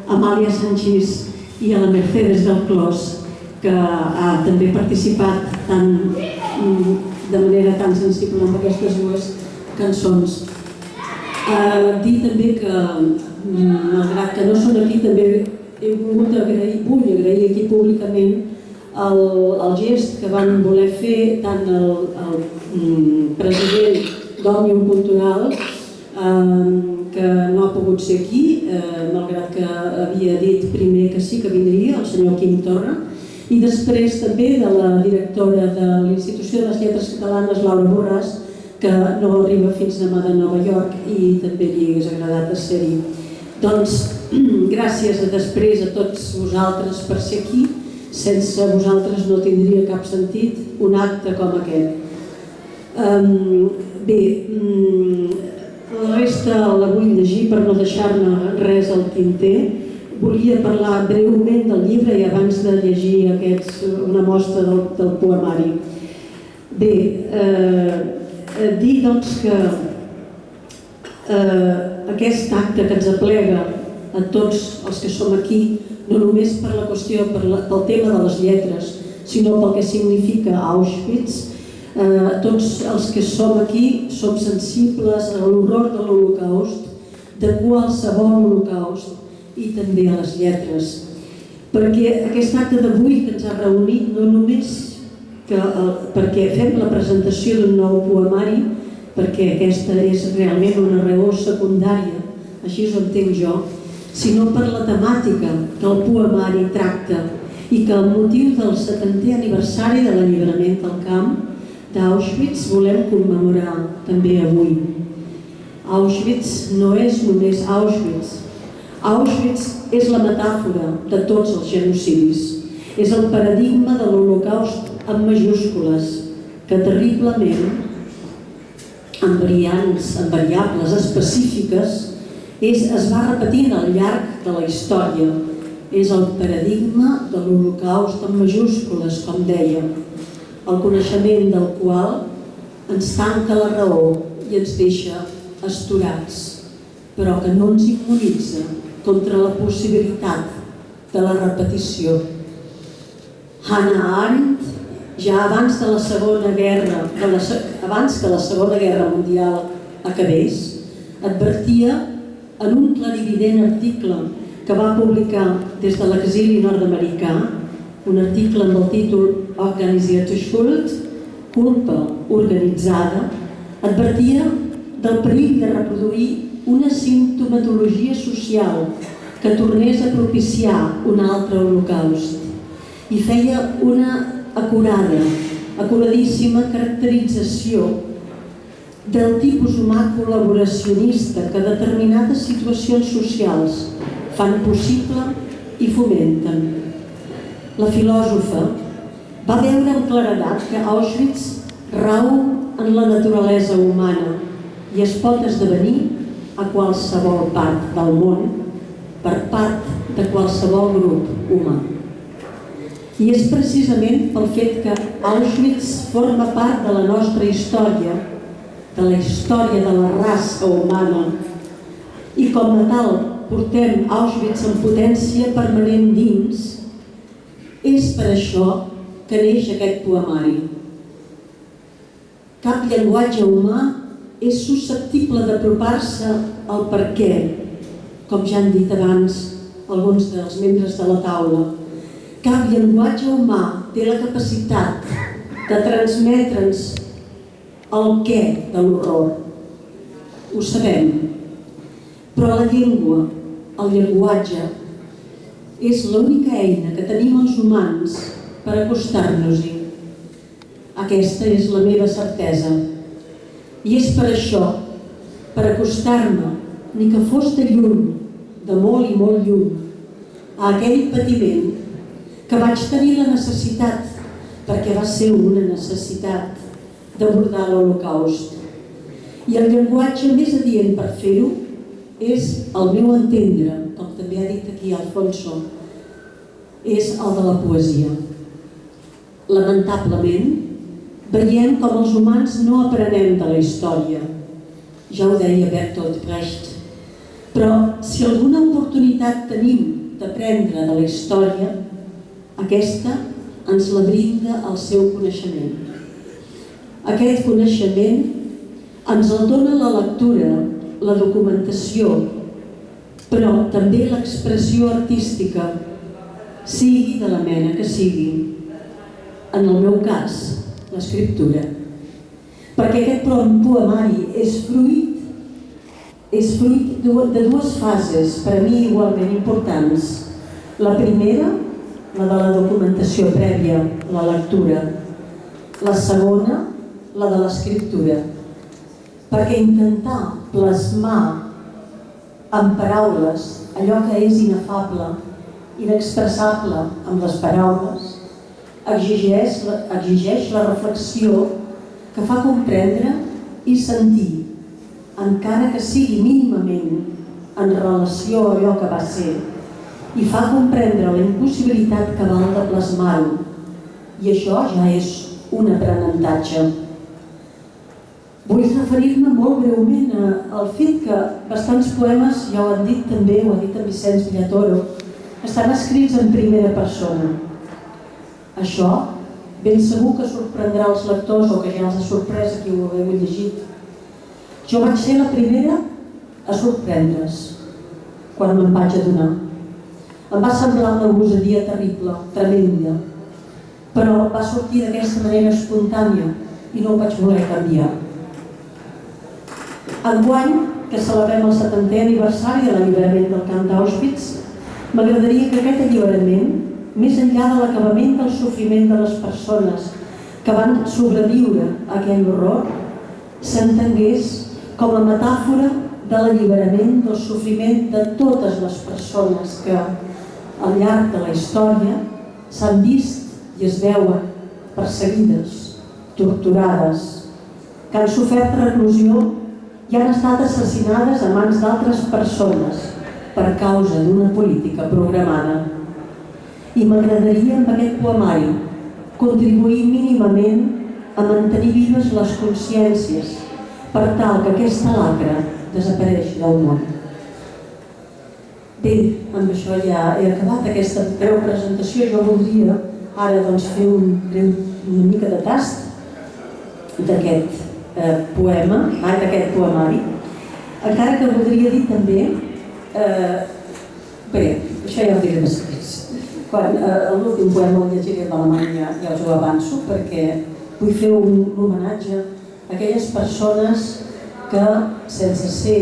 Amàlia Sanchís i a la Mercedes del Clos, que ha també participat de manera tan sensible amb aquestes dues cançons. Dir també que, malgrat que no són aquí, també vull agrair aquí públicament el gest que van voler fer tant el president d'Òmnium Cultural, que no ha pogut ser aquí, malgrat que havia dit primer que sí que vindria, el senyor Quim Torra, i després també de la directora de l'Institució de les Lletres Catalanes, Laura Borràs, que no arriba fins demà de Nova York i també li hagués agradat de ser-hi. Doncs gràcies després a tots vosaltres per ser aquí. Sense vosaltres no tindria cap sentit un acte com aquest. Bé, la resta la vull llegir per no deixar-ne res al tinter. Volia parlar breument del llibre i abans de llegir una mostra del poemari. Bé, dir doncs que aquest acte que ens aplega a tots els que som aquí, no només per la qüestió, pel tema de les lletres, sinó pel que significa Auschwitz. Tots els que som aquí som sensibles a l'horror de l'Holocaust, de qualsevol Holocaust, i també a les lletres. Perquè aquest acte d'avui que ens ha reunit no només perquè fem la presentació d'un nou poemari, perquè aquesta és realment una raó secundària, així ho entenc jo, sinó per la temàtica que el poemari tracta i que el motiu del 70è aniversari de l'alliberament del camp d'Auschwitz volem commemorar també avui. Auschwitz no és només Auschwitz. Auschwitz és la metàfora de tots els genocidis. És el paradigma de l'Holocaust amb majúscules que terriblement, amb variables específiques, es va repetint al llarg de la història. És el paradigma de l'Holocaust amb majúscules, com deia, el coneixement del qual ens tanca la raó i ens deixa astorats, però que no ens immunitza contra la possibilitat de la repetició. Hannah Arendt, ja abans que la Segona Guerra Mundial acabés, advertia en un clarivident article que va publicar des de l'exili nord-americà, un article amb el títol Organisierte Schuld, culpa organitzada, advertia del perill de reproduir una simptomatologia social que tornés a propiciar un altre holocaust i feia una acuradíssima caracterització del tipus humà col·laboracionista que determinades situacions socials fan possible i fomenten. La filòsofa va veure amb claredat que Auschwitz rau en la naturalesa humana i es pot esdevenir a qualsevol part del món per part de qualsevol grup humà. I és precisament pel fet que Auschwitz forma part de la nostra història, de la història de la raça humana, i com a tal portem Auschwitz en potència permanent dins, és per això que neix aquest poemari. Cap llenguatge humà és susceptible d'apropar-se al perquè, com ja han dit abans alguns dels membres de la taula, Cap llenguatge humà té la capacitat de transmetre'ns el què de l'horror. Ho sabem. Però la llengua, el llenguatge, és l'única eina que tenim els humans per acostar-nos-hi. Aquesta és la meva certesa. I és per això, per acostar-me, ni que fos de lluny, de molt i molt lluny, a aquell patiment que vaig tenir la necessitat, perquè va ser una necessitat, d'abordar l'Holocaust. I el llenguatge més adient per fer-ho és el meu entendre, com també ha dit aquí Alfonso, és el de la poesia. Lamentablement, veiem com els humans no aprenem de la història. Ja ho deia Bertolt Brecht. Però si alguna oportunitat tenim d'aprendre de la història, aquesta ens la brinda el seu coneixement. Aquest coneixement ens el dona la lectura, la documentació, però també l'expressió artística, sigui de la mena que sigui. En el meu cas, l'escriptura. Perquè aquest poemari és fruit de dues fases, per a mi igualment importants. La primera, la de la documentació prèvia, la lectura. La segona, la de l'escriptura. Perquè intentar plasmar en paraules allò que és inefable, inexpressable amb les paraules, exigeix la reflexió que fa comprendre i sentir, encara que sigui mínimament en relació a allò que va ser, i fa comprendre la impossibilitat que val de plasmar-ho. I això ja és un aprenentatge. Vull referir-me molt breument al fet que bastants poemes, ja ho han dit també, ho ha dit en Vicenç Villatoro, estan escrits en primera persona. Això ben segur que sorprendrà els lectors o que ja els ha sorprès a qui ho heu llegit. Jo vaig ser la primera a sorprendre's quan me'n vaig adonar. Em va semblar una gosadia terrible, tremenda, però va sortir d'aquesta manera espontània i no ho vaig voler canviar. Enguany, que celebrem el 70è aniversari de l'alliberament del camp d'Auschwitz, m'agradaria que aquest alliberament, més enllà de l'acabament del sofriment de les persones que van sobreviure a aquell horror, s'entengués com a metàfora de l'alliberament del sofriment de totes les persones que, al llarg de la història, s'han vist i es veuen perseguides, torturades, que han sofert reclusió i han estat assassinades a mans d'altres persones per causa d'una política programada. I m'agradaria amb aquest poemari contribuir mínimament a mantenir vives les consciències per tal que aquesta lacra desapareixi del món. Bé, amb això ja he acabat aquesta breu presentació. Jo voldria ara fer una mica de tast d'aquest d'aquest poemari, encara que voldria dir també, bé, això ja ho diré després. L'últim poema el llegiré d'Alemanya, ja us ho avanço, perquè vull fer un homenatge a aquelles persones que, sense ser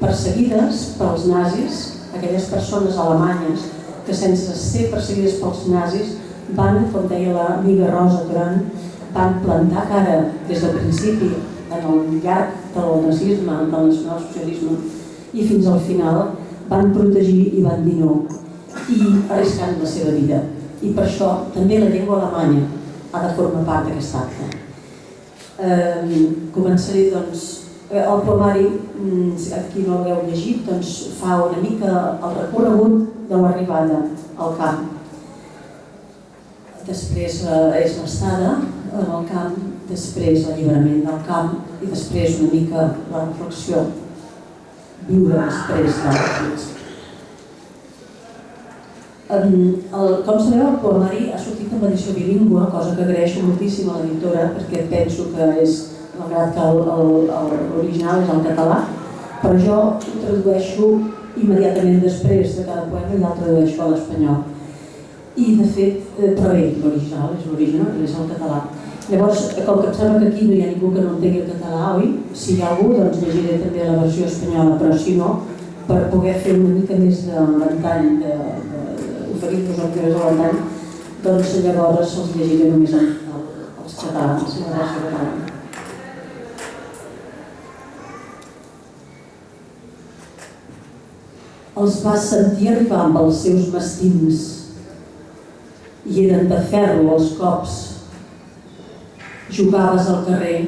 perseguides pels nazis, aquelles persones alemanyes que, sense ser perseguides pels nazis, van, com deia l'amiga Rosa Duran, van plantar cara des del principi en el llarg del nazisme, del nacionalsocialisme, i fins al final van protegir i van dir no, i arriscant la seva vida. I per això també la llengua alemanya ha de formar part d'aquest acte. Començaré, doncs, el poemari, aquí no l'heu llegit, doncs fa una mica el recorregut de l'arribada al camp. Després és l'estada en el camp, després l'alliberament del camp i després una mica la reflexió, viure després d'Auschwitz. Com sabeu, el poemari ha sortit en edició bilingüe, cosa que agraeixo moltíssim a l'editora perquè penso que és, malgrat que l'original és en català, però jo ho tradueixo immediatament després de cada poema i el tradueixo a l'espanyol. I de fet, però bé, l'original és el català. Llavors, com que em sembla que aquí no hi ha ningú que no entengui el català, oi? Si hi ha algú, doncs llegiré també la versió espanyola, però si no, per poder fer una mica més de ventall, oferir-nos el que és el ventall, doncs llavors els llegiré només els catalans, la versió catalana. Els vas sentir arribar amb els seus mastins i eren de ferro els cops. Jugaves al carrer,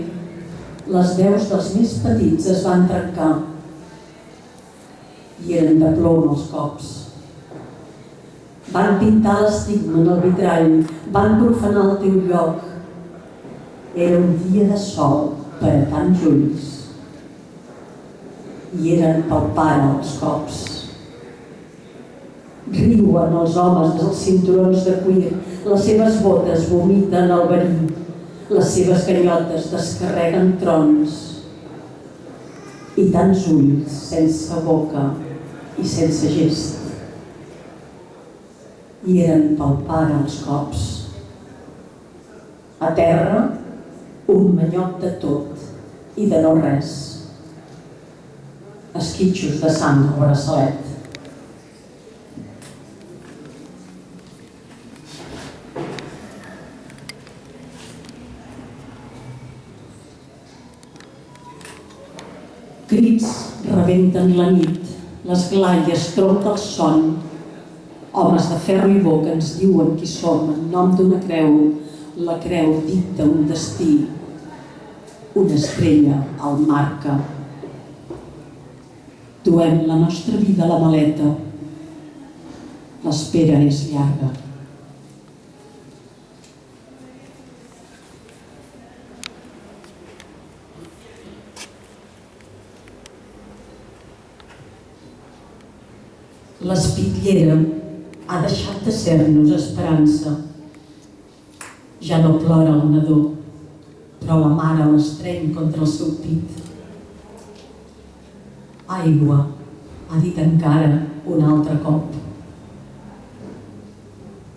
les veus dels més petits es van trencar i eren de plom els cops. Van pintar l'estigma en el vitrall, van profanar el teu lloc. Era un dia de sol per a tants ulls i eren pel pare els cops. Riuen els homes dels cinturons de cuir, les seves botes vomiten el verí, les seves ganyotes descarreguen trons i tants ulls sense boca i sense gest. I eren pel pare els cops. A terra, un manyot de tot i de no res. Esquitxos de sang al braçalet. Crits rebenten la nit, l'esglaia tronca el son. Homes de ferro i boca ens diuen qui som en nom d'una creu. La creu dicta un destí. Una estrella el marca. Duem la nostra vida a la maleta. L'espera és llarga. L'espitllera ha deixat de ser-nos esperança. Ja no plora el nadó, però la mare l'estreny contra el seu pit. Aigua, ha dit encara un altre cop.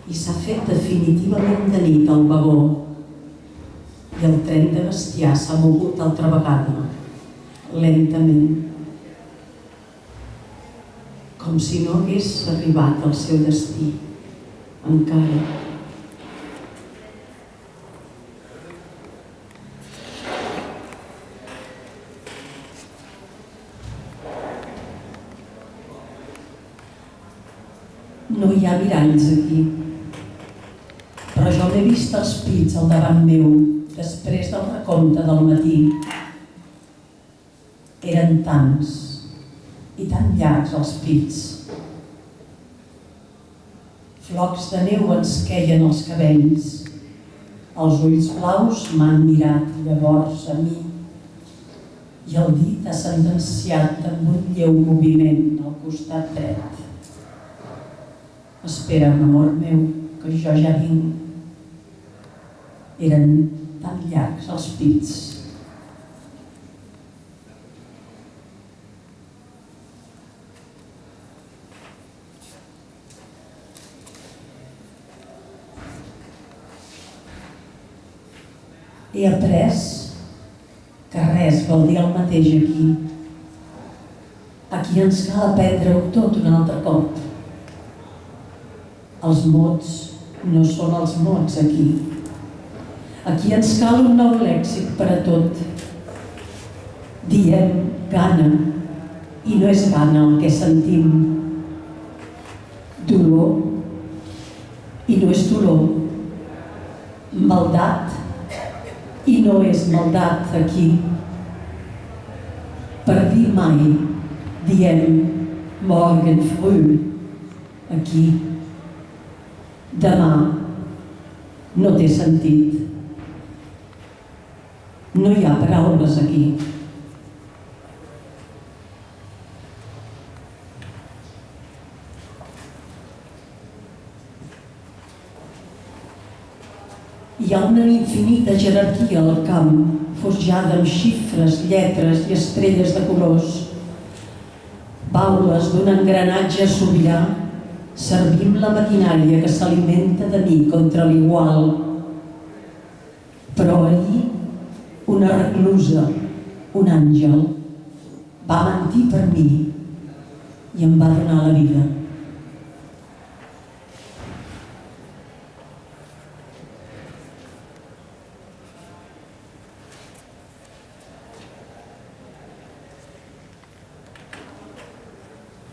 I s'ha fet definitivament de nit al vagó i el tren de bestiar s'ha mogut altra vegada, lentament. Com si no hagués arribat al seu destí, encara. No hi ha miralls aquí, però jo m'he vist els pits al davant meu després del recompte del matí. Eren tants i tan llargs els pits. Flocs de neu ens queien als cabells. Els ulls blaus m'han mirat llavors a mi i el dit ha sentenciat amb un lleu moviment al costat dret. Espera'm, amor meu, que jo ja vinc. Eren tan llargs els pits. He après que res vol dir el mateix aquí. Aquí ens cal aprendre-ho tot un altre cop. Els mots no són els mots aquí. Aquí ens cal un nou lèxic per a tot. Diem gana, i no és gana el que sentim. Dolor, i no és dolor. Maldat, i no és maldat aquí. Per dir mai, diem morgen früh, aquí. Demà no té sentit. No hi ha paraules aquí. Hi ha una infinita jerarquia al camp, forjada amb xifres, lletres i estrelles de colors. Baules d'un engranatge sobirà Servim la maquinària que s'alimenta de mi contra l'igual. Però ahir una reclusa, un àngel, va mentir per mi i em va donar la vida.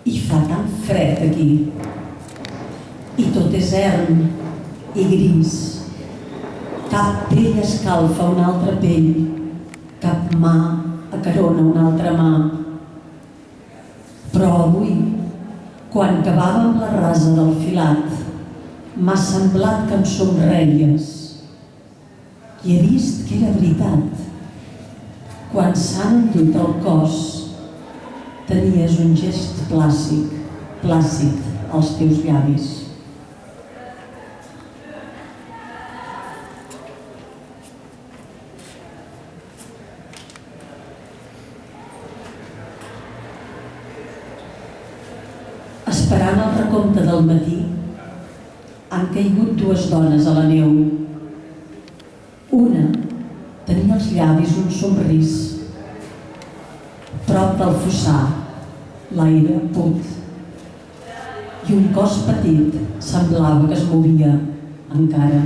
I fa tan fred aquí, i tot és erm i gris. Cap pell escalfa una altra pell, cap mà acarona una altra mà. Però avui, quan acabàvem la rasa del filat, m'ha semblat que em somreies i he vist que era veritat. Quan s'han endut el cos, tenies un gest plàcid als teus llavis. Esperant el recompte del matí, han caigut dues dones a la neu. Una tenia als llavis un somrís. Prop del fossar, l'aire put. I un cos petit semblava que es movia encara.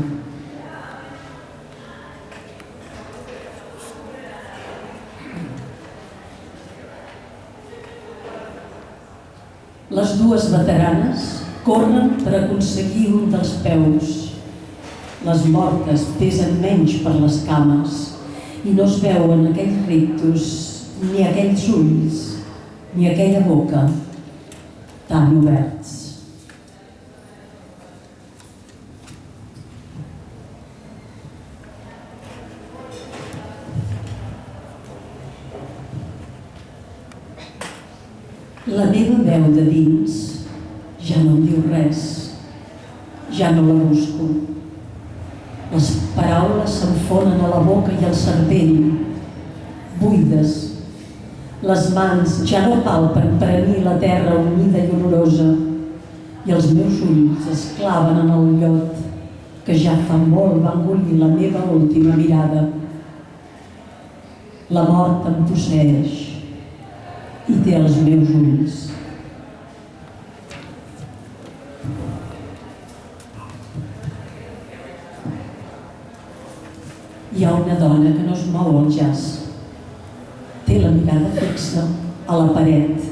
Les dues veteranes corren per aconseguir un dels peus. Les mortes pesen menys per les cames i no es veuen aquells rictus, ni aquells ulls, ni aquella boca tan oberts. La meva veu de dins ja no em diu res, ja no la busco. Les paraules s'enfonen a la boca i al cervell, buides. Les mans ja no palpen per a mi la terra humida i olorosa i els meus ulls es claven en el llot que ja fa molt va engolir la meva última mirada. La mort em posseeix i té els meus ulls. Hi ha una dona que no es mou al jazz. Té la mirada fixa a la paret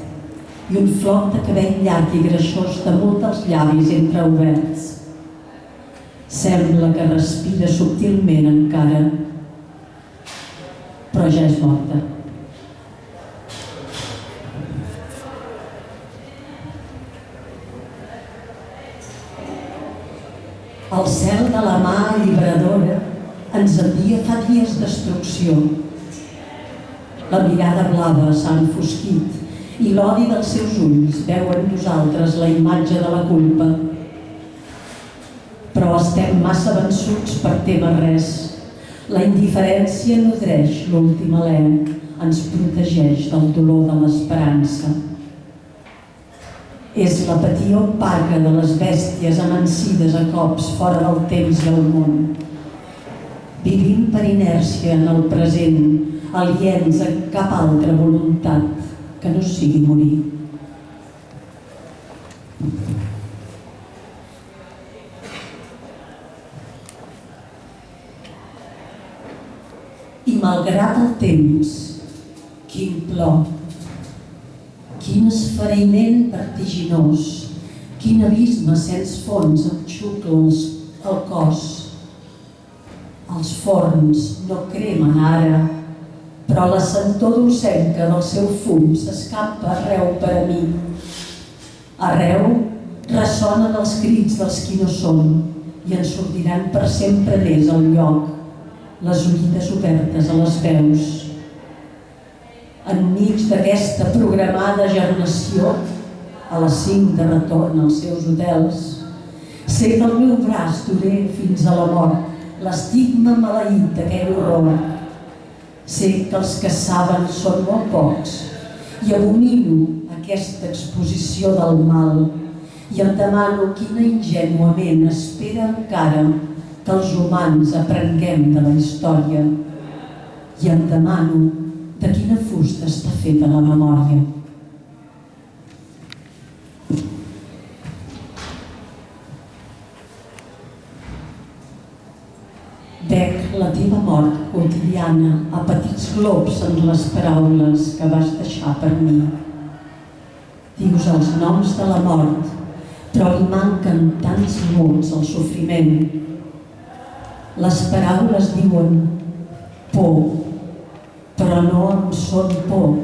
i un floc de cabell llarg i greixós damunt dels llavis entreoberts. Sembla que respira subtilment encara, però ja és morta. El cel de la mà alliberadora ens envia fa dies destrucció. La mirada blava s'ha enfosquit i l'odi dels seus ulls veu en nosaltres la imatge de la culpa. Però estem massa vençuts per témer res. La indiferència nodreix l'últim alè, ens protegeix del dolor de l'esperança. És l'apatia opaca de les bèsties amancides a cops fora del temps i el món. Vivim per inèrcia en el present, aliens a cap altra voluntat que no sigui morir. I malgrat el temps, quin plor, quin esfereïment vertiginós, quin abisme sens fons em xucla el cos. Els forns no cremen ara, però la sentor dolcenca del seu fum s'escampa arreu per a mi. Arreu ressonen els crits dels qui no són i ensordiran per sempre més el lloc, les oïdes obertes a les veus. Enmig d'aquesta programada gernació, a les 5 de retorn als seus hotels, sé que el meu braç duré fins a la mort, l'estigma maleït d'aquell horror. Sé que els que saben són molt pocs i abomino aquesta exposició del mal. I em demano quina ingènuament espera encara que els humans aprenguem de la història. I em demano de quina fusta està feta la memòria. Bec la teva mort quotidiana a petits globs en les paraules que vas deixar per mi. Dius els noms de la mort, però li manquen tants mots al sofriment. Les paraules diuen por, però no em són por.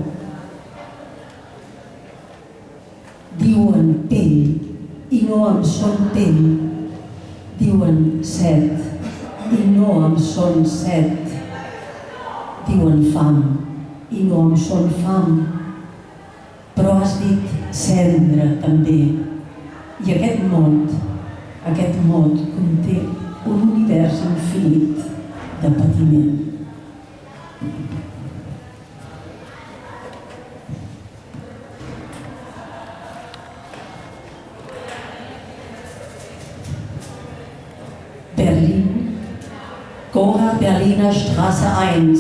Diuen pell i no em són pell. Diuen set i no em són set. Diuen fam i no em són fam. Però has dit cendra també. I aquest mot conté un univers infinit de patiment. Berlin, Cora Berliner Straße 1.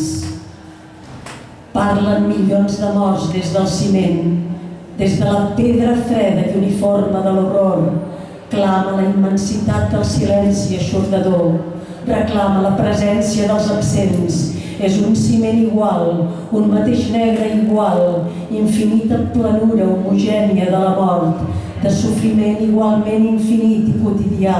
Parlen milions de morts des del ciment, des de la pedra freda i uniforme de l'horror. Clama la immensitat del silenci eixordador, reclama la presència dels absents. És un ciment igual, un mateix negre igual, infinita planura homogènia de la mort, de sofriment igualment infinit i quotidià,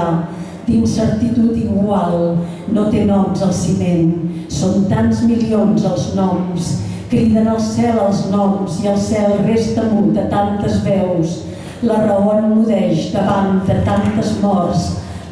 d'incertitud igual. No té noms el ciment, són tants milions els noms, criden al cel els noms i el cel resta mut a tantes veus. La raó emmudeix davant de tantes morts,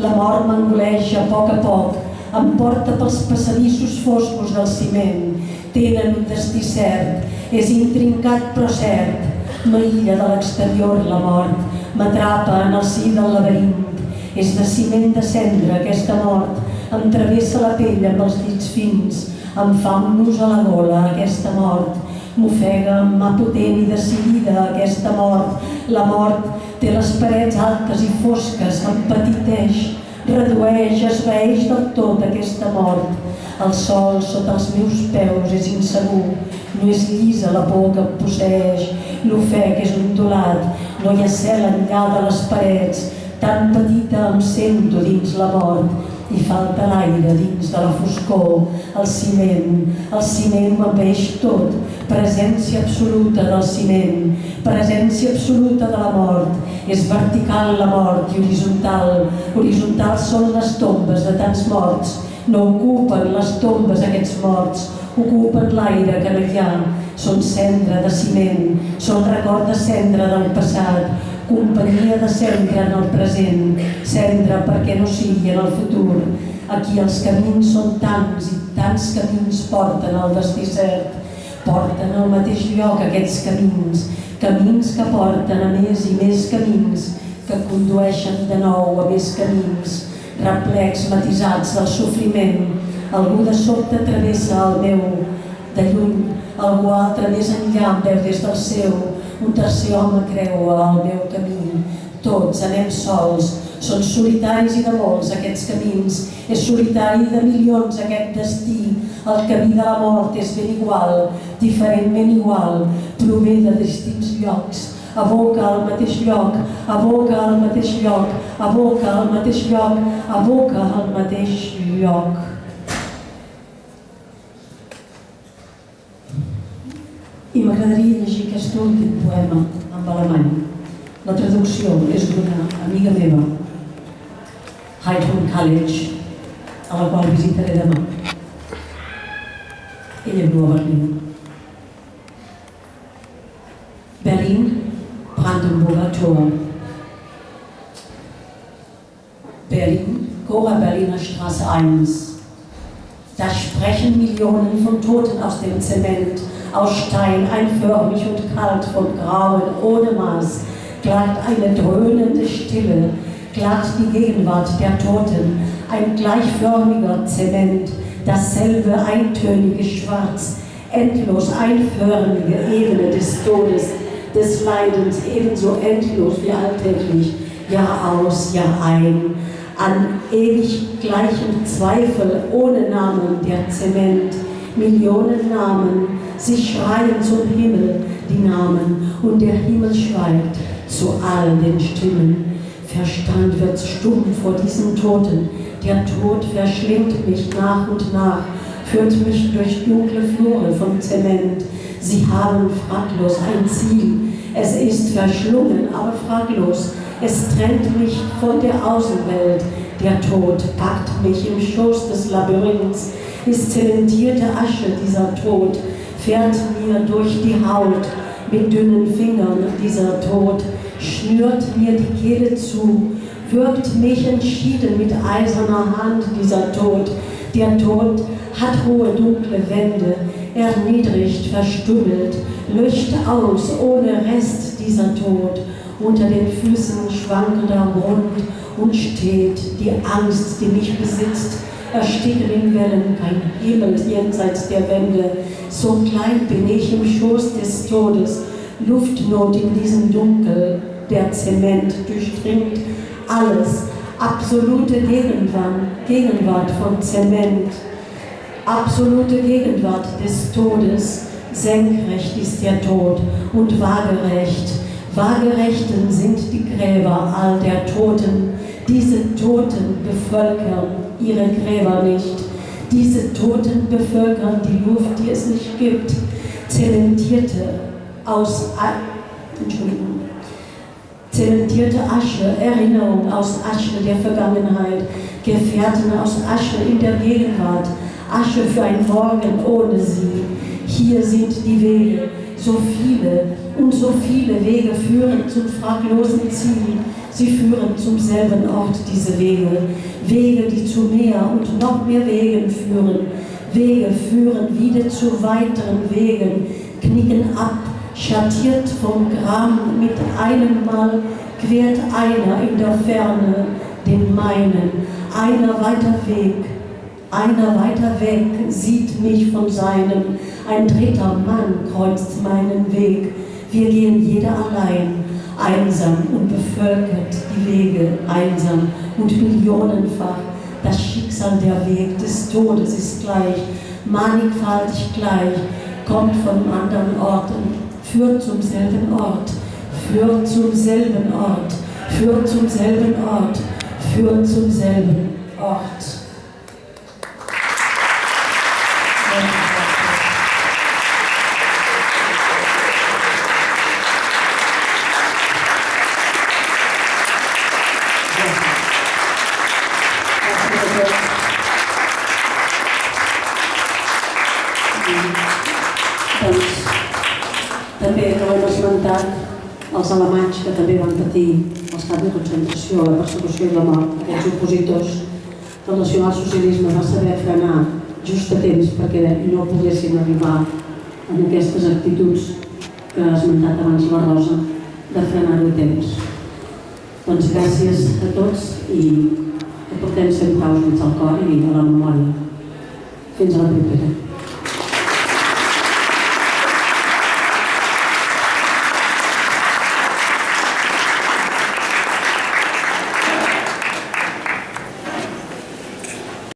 la mort m'engoleix a poc, em porta pels passadissos foscos del ciment. Tenen un destí cert, és intrincat però cert. M'aïlla de l'exterior la mort, m'atrapa en el si del laberint. És de ciment de cendra aquesta mort, em travessa la pell amb els dits fins, em fa un nus a la gola aquesta mort, m'ofega amb mà potent i decidida aquesta mort. La mort té les parets altes i fosques, em petiteix, redueix, esvaeix del tot aquesta mort. El sol sota els meus peus és insegur, no és llisa la por que em posseeix, l'ofec és ondulat, no hi ha cel enllà de les parets, tan petita em sento dins la mort i falta l'aire dins de la foscor. El ciment m'empeix tot, presència absoluta del ciment, presència absoluta de la mort. És vertical la mort i horitzontal. Horitzontal són les tombes de tants morts. No ocupen les tombes aquests morts, ocupen l'aire que no hi ha. Són cendra de ciment, són record de cendra del passat, companyia de cendra en el present, cendra perquè no sigui en el futur. Aquí els camins són tants i tants camins porten al destí cert. Porten al mateix lloc aquests camins, camins que porten a més i més camins, que condueixen de nou a més camins, replecs matisats del sofriment. Algú de sobte travessa el meu, de lluny, algú altre més enllà em veu des del seu, un tercer home creua el meu camí. Tots anem sols, són solitaris i de molts aquests camins, és solitari de milions aquest destí. El camí de la mort és ben igual, diferentment igual, prové de distints llocs, aboca al mateix lloc, aboca al mateix lloc, aboca al mateix lloc, aboca al mateix lloc. I m'agradaria llegir aquest últim poema en alemany. La traducció és d'una amiga meva, Heidrun College, a la qual visitaré demà. Ella viu a Berlín. Berlin, Brandenburger Tor. Berlin, Cora Berliner Straße 1. Da sprechen Millionen von Toten aus dem Zement, aus Stein, einförmig und kalt vom Grauen, ohne Maß, glatt eine dröhnende Stille, glatt die Gegenwart der Toten, ein gleichförmiger Zement, dasselbe eintönige Schwarz, endlos einförmige Ebene des Todes, des Leidens, ebenso endlos wie alltäglich, Jahr aus, Jahr ein, an ewig gleichem Zweifel, ohne Namen, der Zement, Millionen Namen, sie schreien zum Himmel, die Namen, und der Himmel schweigt zu all den Stimmen. Verstand wird stumm vor diesen Toten, der Tod verschlingt mich nach und nach, führt mich durch dunkle Flure von Zement. Sie haben fraglos ein Ziel, es ist verschlungen, aber fraglos. Es trennt mich von der Außenwelt. Der Tod packt mich im Schoß des Labyrinths. Ist zementierte Asche dieser Tod, fährt mir durch die Haut mit dünnen Fingern dieser Tod, schnürt mir die Kehle zu, wirkt mich entschieden mit eiserner Hand dieser Tod. Der Tod hat hohe dunkle Wände, erniedrigt, verstümmelt, löscht aus ohne Rest dieser Tod. Unter den Füßen schwankender Grund und steht die Angst, die mich besitzt, ersticken in Wellen, kein Himmel jenseits der Wände. So klein bin ich im Schoß des Todes, Luftnot in diesem Dunkel, der Zement durchdringt alles, absolute Gegenwart von Zement, absolute Gegenwart des Todes, senkrecht ist der Tod und waagerecht. Waagerechten sind die Gräber all der Toten. Diese Toten bevölkern ihre Gräber nicht. Diese Toten bevölkern die Luft, die es nicht gibt. Zementierte Asche, Erinnerung aus Asche der Vergangenheit, Gefährten aus Asche in der Gegenwart, Asche für ein Morgen ohne sie. Hier sind die Wege, so viele und so viele Wege führen zum fraglosen Ziel. Sie führen zum selben Ort, diese Wege. Wege, die zu mehr und noch mehr Wegen führen. Wege führen wieder zu weiteren Wegen, knicken ab, schattiert vom Gram mit einem Mal, quert einer in der Ferne den meinen. Einer weiter weg sieht mich von seinem, ein dritter Mann kreuzt meinen Weg. Wir gehen jeder allein, einsam und bevölkert die Wege, einsam und millionenfach. Das Schicksal der Weg des Todes ist gleich, mannigfaltig gleich, kommt von anderen Orten, führt zum selben Ort, führt zum selben Ort, führt zum selben Ort, führt zum selben Ort. També no hem esmentat els alemanys que també van patir els camps de concentració, la persecució i la mort. Aquests opositors del nacionalsocialisme va saber frenar just a temps perquè no poguessin arribar en aquestes actituds que ha esmentat abans la Rosa, de frenar-ho a temps. Doncs gràcies a tots i que portem sempre als dits al cor i a la memòria. Fins a la propera.